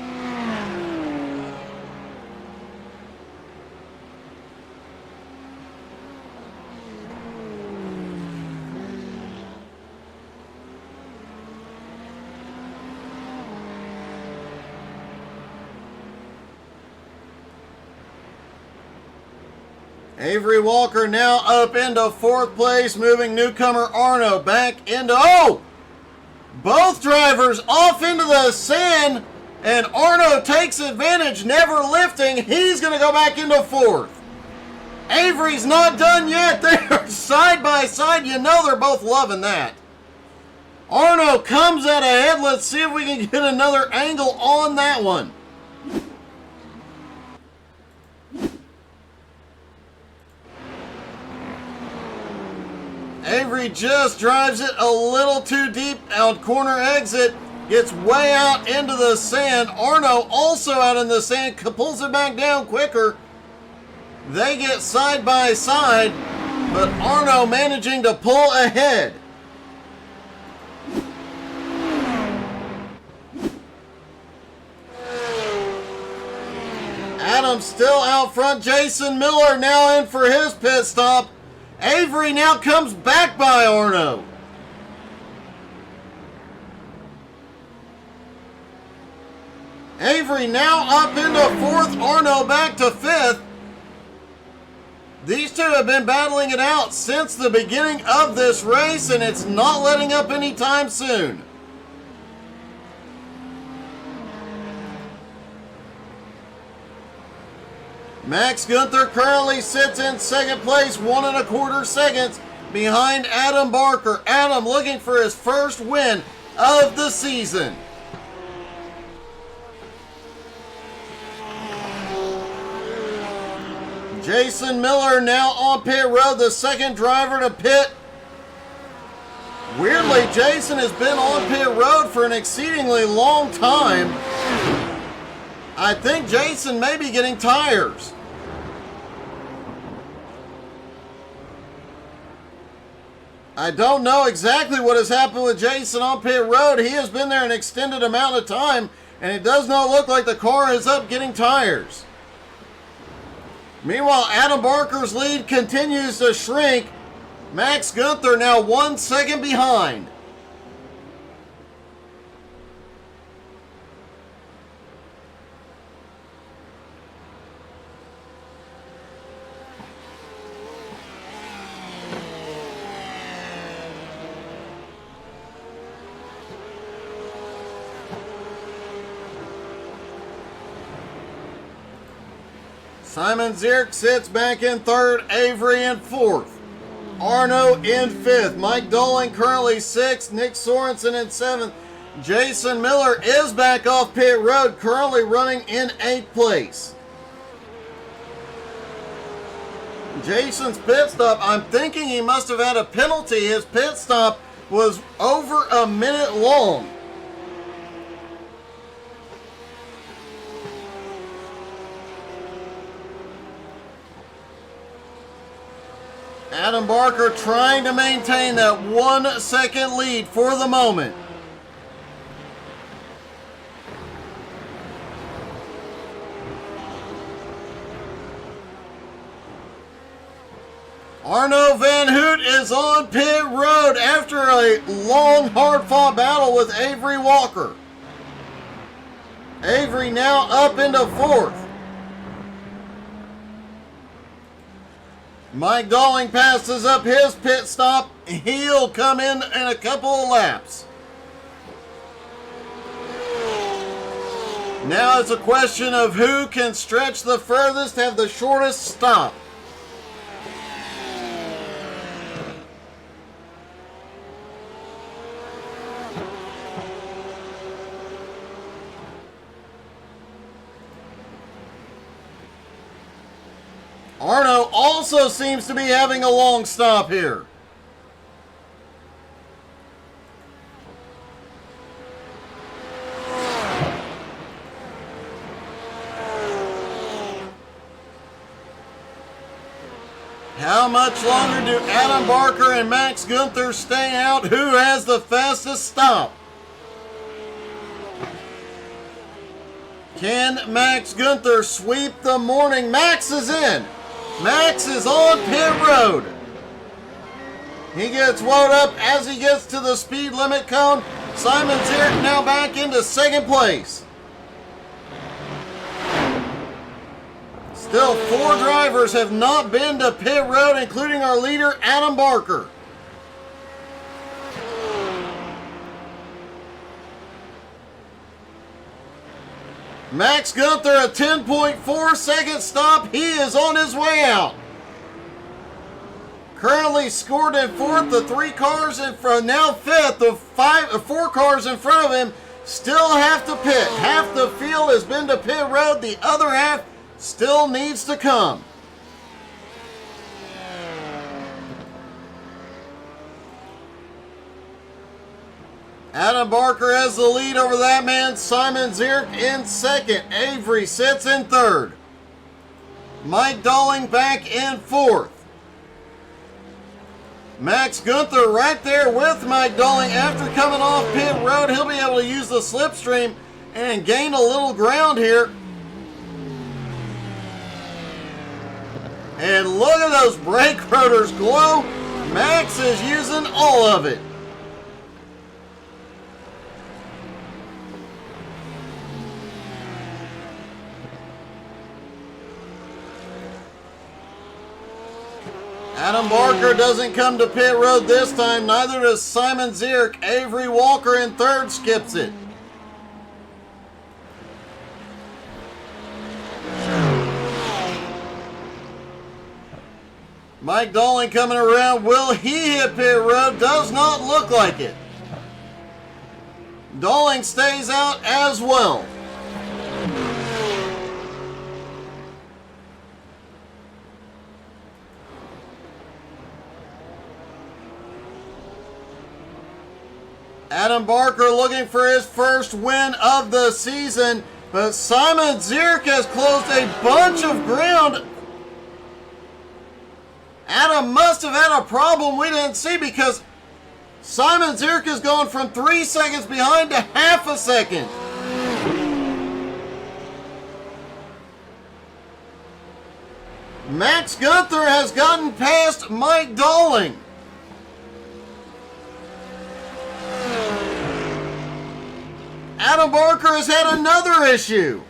A: Avery Walker now up into fourth place, moving newcomer Arno back into... Oh! Both drivers off into the sand, and Arno takes advantage, never lifting. He's going to go back into fourth. Avery's not done yet. They are side by side. You know they're both loving that. Arno comes out ahead. Let's see if we can get another angle on that one. Avery just drives it a little too deep out corner exit, gets way out into the sand. Arno also out in the sand, pulls it back down quicker. They get side by side, but Arno managing to pull ahead. Adam still out front. Jason Miller now in for his pit stop. Avery now comes back by Arno. Avery now up into fourth, Arno back to fifth. These two have been battling it out since the beginning of this race, and it's not letting up anytime soon. Max Gunther currently sits in second place, 1 1/4 seconds behind Adam Barker. Adam looking for his first win of the season. Jason Miller now on pit road, the second driver to pit. Weirdly, Jason has been on pit road for an exceedingly long time. I think Jason may be getting tires. I don't know exactly what has happened with Jason on pit road. He has been there an extended amount of time, and it does not look like the car is up getting tires. Meanwhile, Adam Barker's lead continues to shrink. Max Gunther now 1 second behind. Simon Zierk sits back in third, Avery in fourth, Arno in fifth, Mike Dolan currently sixth, Nick Sorensen in seventh. Jason Miller is back off pit road, currently running in eighth place. Jason's pit stop, I'm thinking he must have had a penalty. His pit stop was over a minute long. Adam Barker trying to maintain that 1 second lead for the moment. Arno Van Hoot is on pit road after a long, hard-fought battle with Avery Walker. Avery now up into fourth. Mike Dalling passes up his pit stop. He'll come in a couple of laps. Now it's a question of who can stretch the furthest, have the shortest stop. Arno also seems to be having a long stop here. How much longer do Adam Barker and Max Gunther stay out? Who has the fastest stop? Can Max Gunther sweep the morning? Max is in. Max is on pit road. He gets wound up as he gets to the speed limit cone. Simon Zierk now back into second place. Still 4 drivers have not been to pit road, including our leader, Adam Barker. Max Gunther, a 10.4 second stop. He is on his way out. Currently scored in fourth. The 3 cars in front, now fifth. The 4 cars in front of him still have to pit. Half the field has been to pit road. The other half still needs to come. Adam Barker has the lead over that man. Simon Zierk in second. Avery sits in third. Mike Dalling back in fourth. Max Gunther right there with Mike Dalling. After coming off pit road, he'll be able to use the slipstream and gain a little ground here. And look at those brake rotors glow. Max is using all of it. Adam Barker doesn't come to pit road this time. Neither does Simon Zierk. Avery Walker in third skips it. Mike Dalling coming around. Will he hit pit road? Does not look like it. Dalling stays out as well. Adam Barker looking for his first win of the season, but Simon Zierk has closed a bunch of ground. Adam must have had a problem we didn't see, because Simon Zierk has gone from 3 seconds behind to half a second. Max Gunther has gotten past Mike Dalling. Adam Barker has had another issue.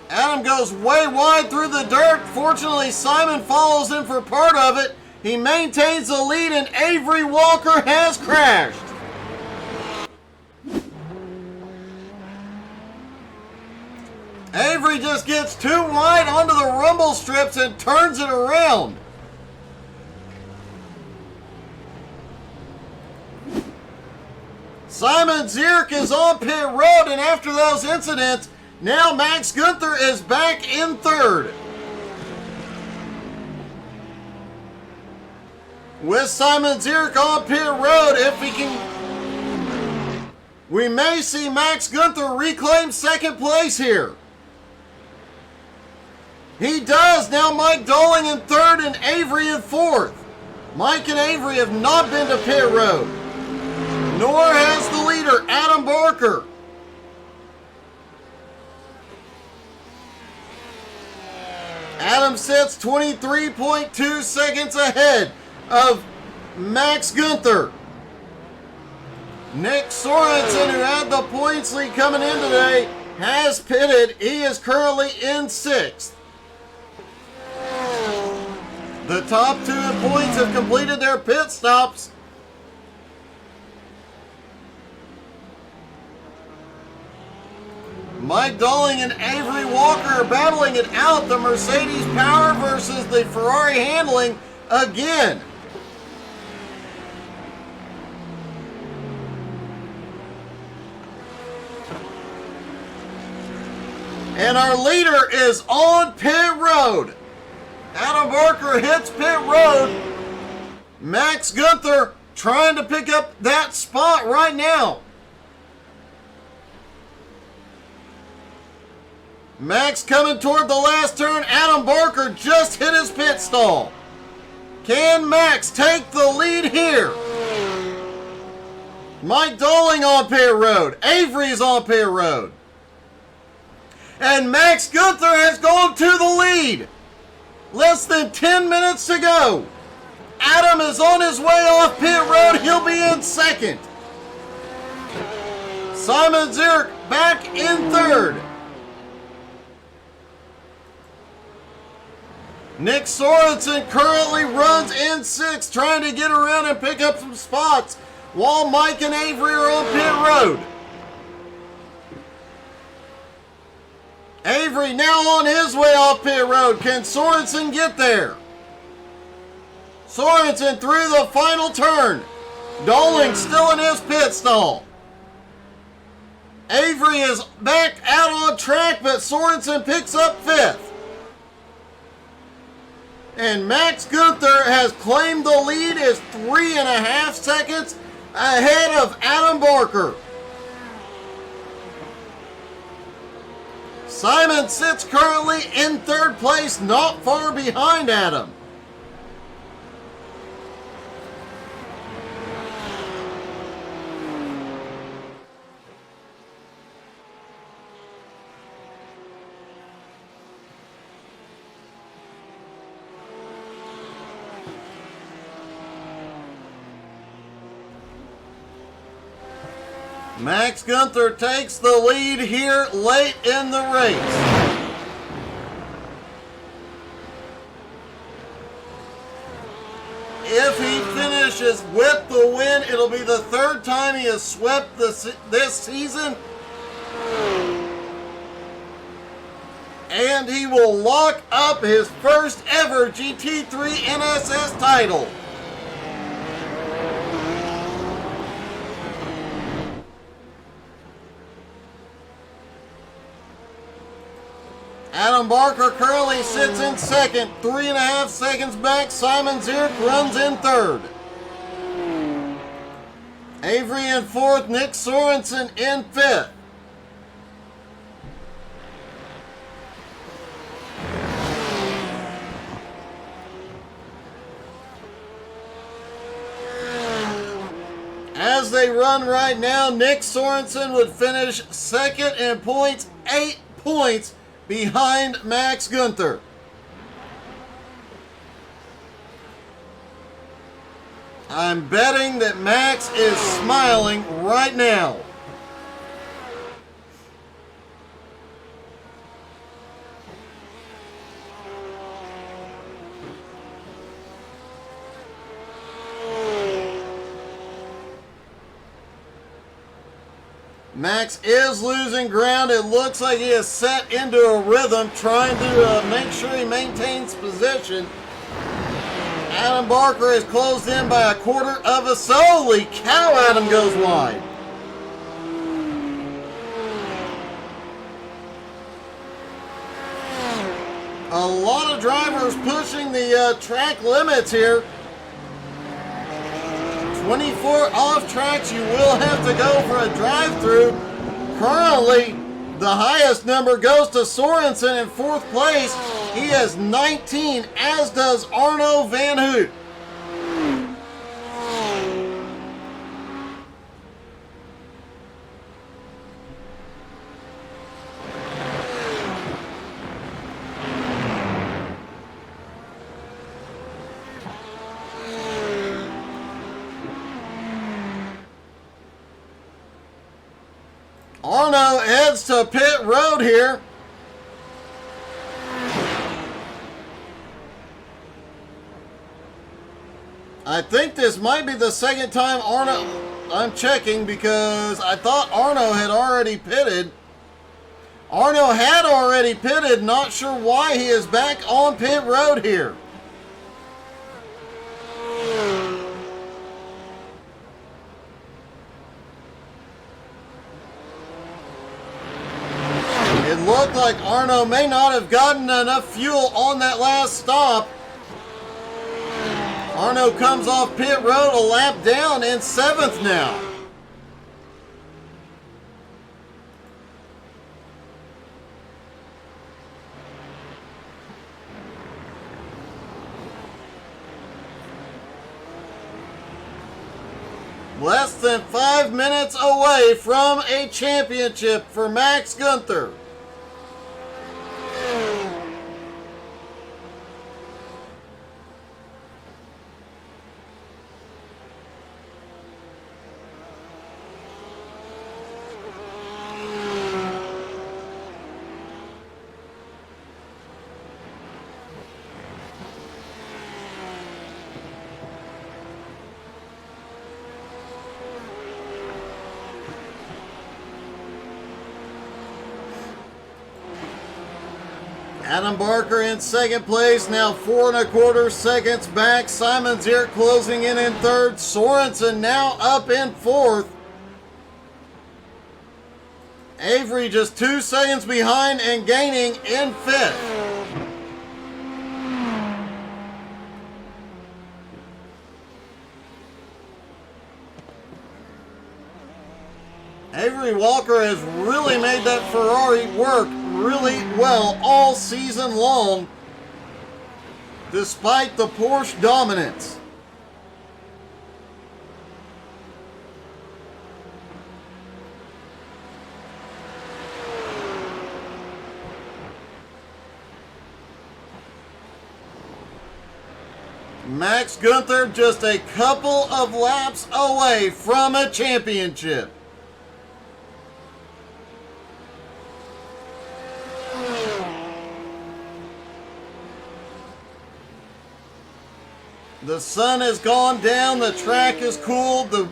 A: Adam goes way wide through the dirt. Fortunately, Simon follows him for part of it. He maintains the lead, and Avery Walker has crashed. Avery just gets too wide onto the rumble strips and turns it around. Simon Zierk is on pit road, and after those incidents, now Max Gunther is back in third. With Simon Zierk on pit road, if he can, we may see Max Gunther reclaim second place here. He does. Now Mike Dolling in third and Avery in fourth. Mike and Avery have not been to pit road. Nor has the leader, Adam Barker. Adam sits 23.2 seconds ahead of Max Gunther. Nick Sorensen, who had the points lead coming in today, has pitted. He is currently in sixth. The top two in points have completed their pit stops. Mike Dolling and Avery Walker are battling it out. The Mercedes power versus the Ferrari handling again. And our leader is on pit road. Adam Barker hits pit road. Max Gunther trying to pick up that spot right now. Max coming toward the last turn. Adam Barker just hit his pit stall. Can Max take the lead here? Mike Dolling on pit road. Avery's on pit road. And Max Gunther has gone to the lead. Less than 10 minutes to go. Adam is on his way off pit road. He'll be in second. Simon Zierk back in third. Nick Sorensen currently runs in sixth, trying to get around and pick up some spots while Mike and Avery are on pit road. Avery now on his way off pit road. Can Sorensen get there? Sorensen through the final turn. Dolling still in his pit stall. Avery is back out on track, but Sorensen picks up fifth. And Max Gunther has claimed the lead, is 3.5 seconds ahead of Adam Barker. Simon sits currently in third place, not far behind Adam. Max Gunther takes the lead here late in the race. If he finishes with the win, it'll be the third time he has swept this season. And he will lock up his first ever GT3 NSS title. Adam Barker currently sits in second, 3.5 seconds back. Simon Zierk runs in third. Avery in fourth, Nick Sorensen in fifth. As they run right now, Nick Sorensen would finish second in points, 8 points behind Max Gunther. I'm betting that Max is smiling right now. Max is losing ground. It looks like he is set into a rhythm, trying to make sure he maintains position. Adam Barker is closed in by 1/4 of a second. Holy cow, Adam goes wide. A lot of drivers pushing the track limits here. 24 off tracks, you will have to go for a drive-through. Currently, the highest number goes to Sorensen in fourth place. He has 19, as does Arno Van Hoot. Arno heads to pit road here. I think this might be the second time Arno... I'm checking because I thought Arno had already pitted. Arno had already pitted. Not sure why he is back on pit road here. It looked like Arno may not have gotten enough fuel on that last stop. Arno comes off pit road a lap down in 7th now. Less than 5 minutes away from a championship for Max Gunther. Adam Barker in second place, now 4 1/4 seconds back. Simon Ziert closing in 3rd. Sorensen now up in 4th. Avery just 2 seconds behind and gaining in 5th. Avery Walker has really made that Ferrari work really well all season long, despite the Porsche dominance. Max Gunther just a couple of laps away from a championship. The sun has gone down, the track is cooled, the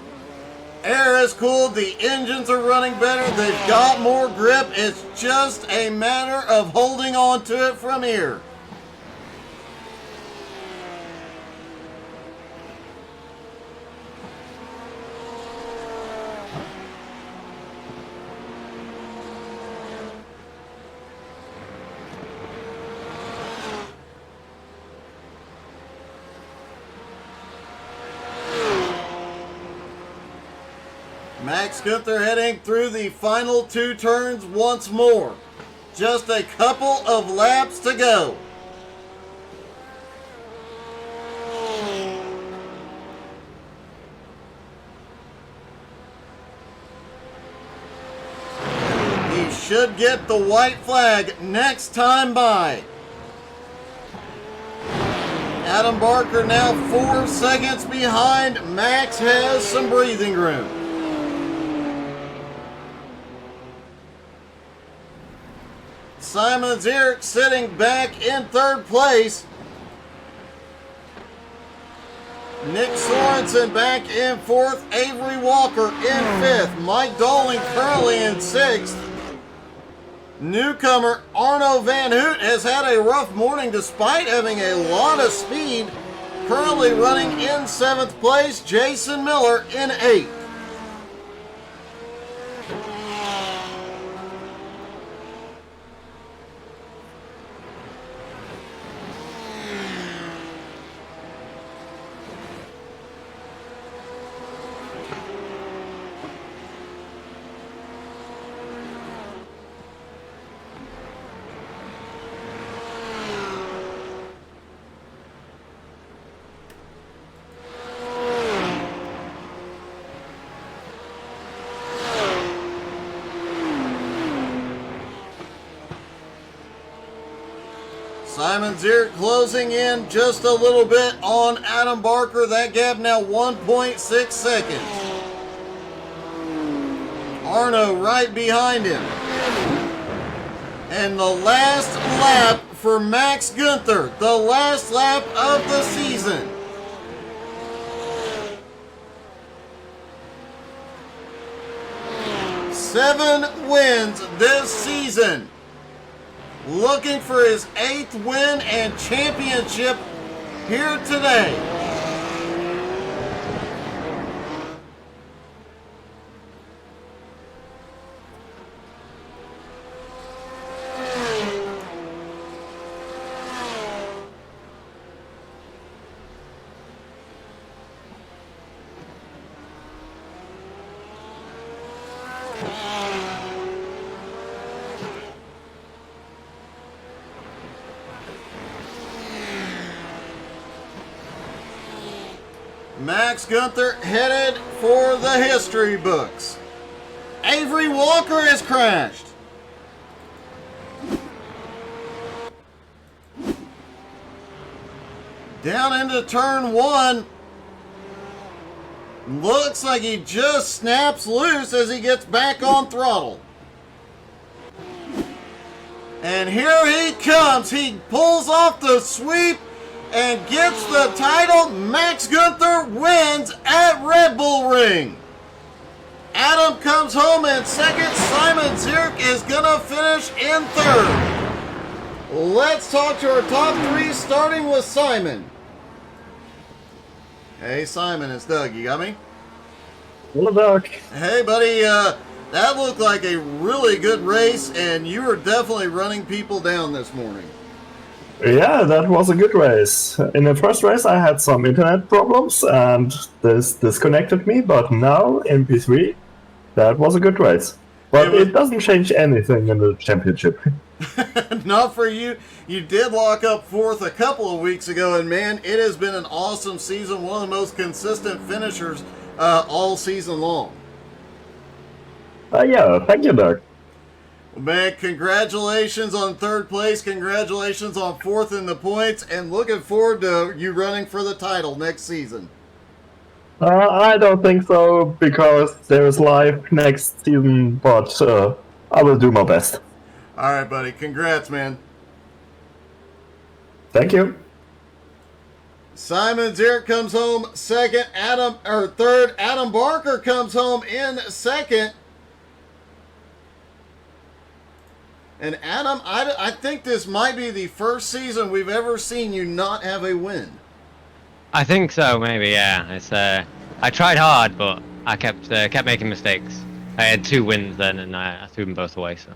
A: air is cooled, the engines are running better, they've got more grip. It's just a matter of holding on to it from here. Max Gunther heading through the final 2 turns once more. Just a couple of laps to go. He should get the white flag next time by. Adam Barker now 4 seconds behind. Max has some breathing room. Simon Ziert sitting back in 3rd place. Nick Sorensen back in 4th. Avery Walker in 5th. Mike Doling currently in 6th. Newcomer Arno Van Hoot has had a rough morning despite having a lot of speed. Currently running in 7th place. Jason Miller in 8th. Simon Zierk closing in just a little bit on Adam Barker. That gap now 1.6 seconds. Arno right behind him. And the last lap for Max Gunther, the last lap of the season. Seven wins this season. Looking for his 8th win and championship here today. Max Gunther headed for the history books. Avery Walker has crashed. Down into turn 1. Looks like he just snaps loose as he gets back on throttle. And here he comes. He pulls off the sweep and gets the title. Max Gunther wins at Red Bull Ring. Adam comes home in second. Simon Zierk is gonna finish in third. Let's talk to our top 3, starting with Simon. Hey Simon, it's Doug. You got me?
E: Hello, Doug.
A: Hey buddy, that looked like a really good race, and you were definitely running people down this morning.
E: Yeah, that was a good race. In the first race, I had some internet problems, and this disconnected me, but now in P3, that was a good race. But it doesn't change anything in the championship.
A: Not for you. You did lock up 4th a couple of weeks ago, and man, it has been an awesome season. One of the most consistent finishers all season long.
E: Yeah, thank you, Doug.
A: Man, congratulations on 3rd place. Congratulations on 4th in the points, and looking forward to you running for the title next season.
E: I don't think so, because there is live next season, but I will do my best.
A: All right, buddy. Congrats, man.
E: Thank you.
A: Simon Zierk comes home second. Third. Adam Barker comes home in second. And Adam, I think this might be the first season we've ever seen you not have a win.
F: I think so, maybe. Yeah. It's I tried hard, but I kept making mistakes. I had 2 wins then, and I threw them both away. So.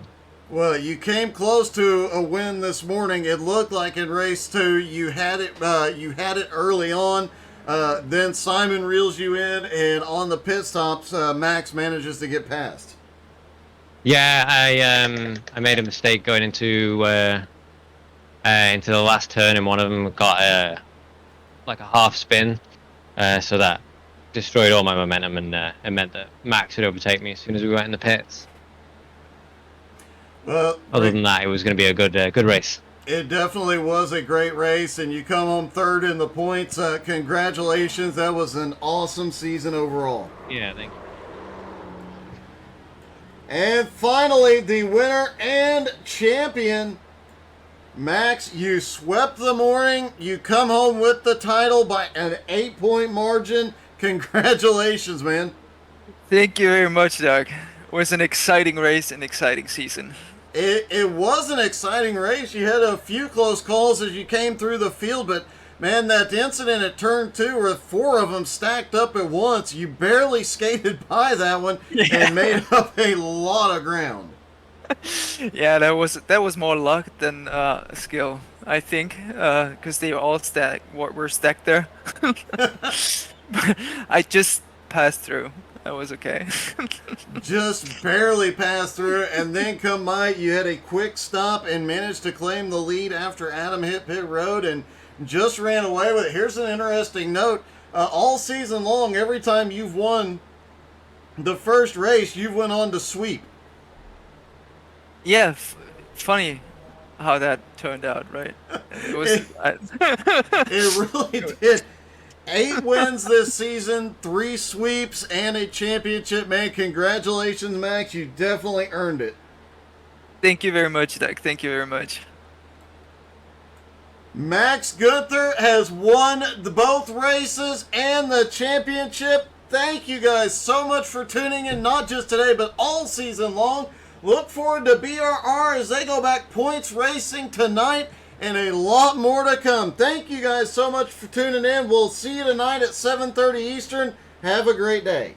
A: Well, you came close to a win this morning. It looked like in race 2 you had it. You had it early on. Then Simon reels you in, and on the pit stops, Max manages to get past.
F: Yeah, I made a mistake going into the last turn, and one of them got like a half spin, so that destroyed all my momentum, and it meant that Max would overtake me as soon as we went in the pits.
A: Well,
F: other than that, it was going to be a good race.
A: It definitely was a great race, and you come home 3rd in the points. Congratulations, that was an awesome season overall.
F: Yeah, thank you.
A: And finally, the winner and champion, Max, you swept the morning. You come home with the title by an 8-point margin. Congratulations, man.
D: Thank you very much, Doug. It was an exciting race, an exciting season.
A: It was an exciting race. You had a few close calls as you came through the field, but man, that incident at turn 2 where 4 of them stacked up at once, you barely skated by that one and made up a lot of ground.
D: Yeah, that was more luck than skill, I think, because they all were stacked there. I just passed through. That was okay.
A: Just barely passed through, and then come by, you had a quick stop and managed to claim the lead after Adam hit pit road and just ran away with it. Here's an interesting note. All season long, every time you've won the first race, you've went on to sweep.
D: Yeah, funny how that turned out, right? It was.
A: It really did. 8 wins this season, 3 sweeps, and a championship. Man, congratulations, Max. You definitely earned it.
D: Thank you very much, Doug. Thank you very much.
A: Max Gunther has won both races and the championship. Thank you guys so much for tuning in, not just today, but all season long. Look forward to BRR as they go back points racing tonight, and a lot more to come. Thank you guys so much for tuning in. We'll see you tonight at 7:30 Eastern. Have a great day.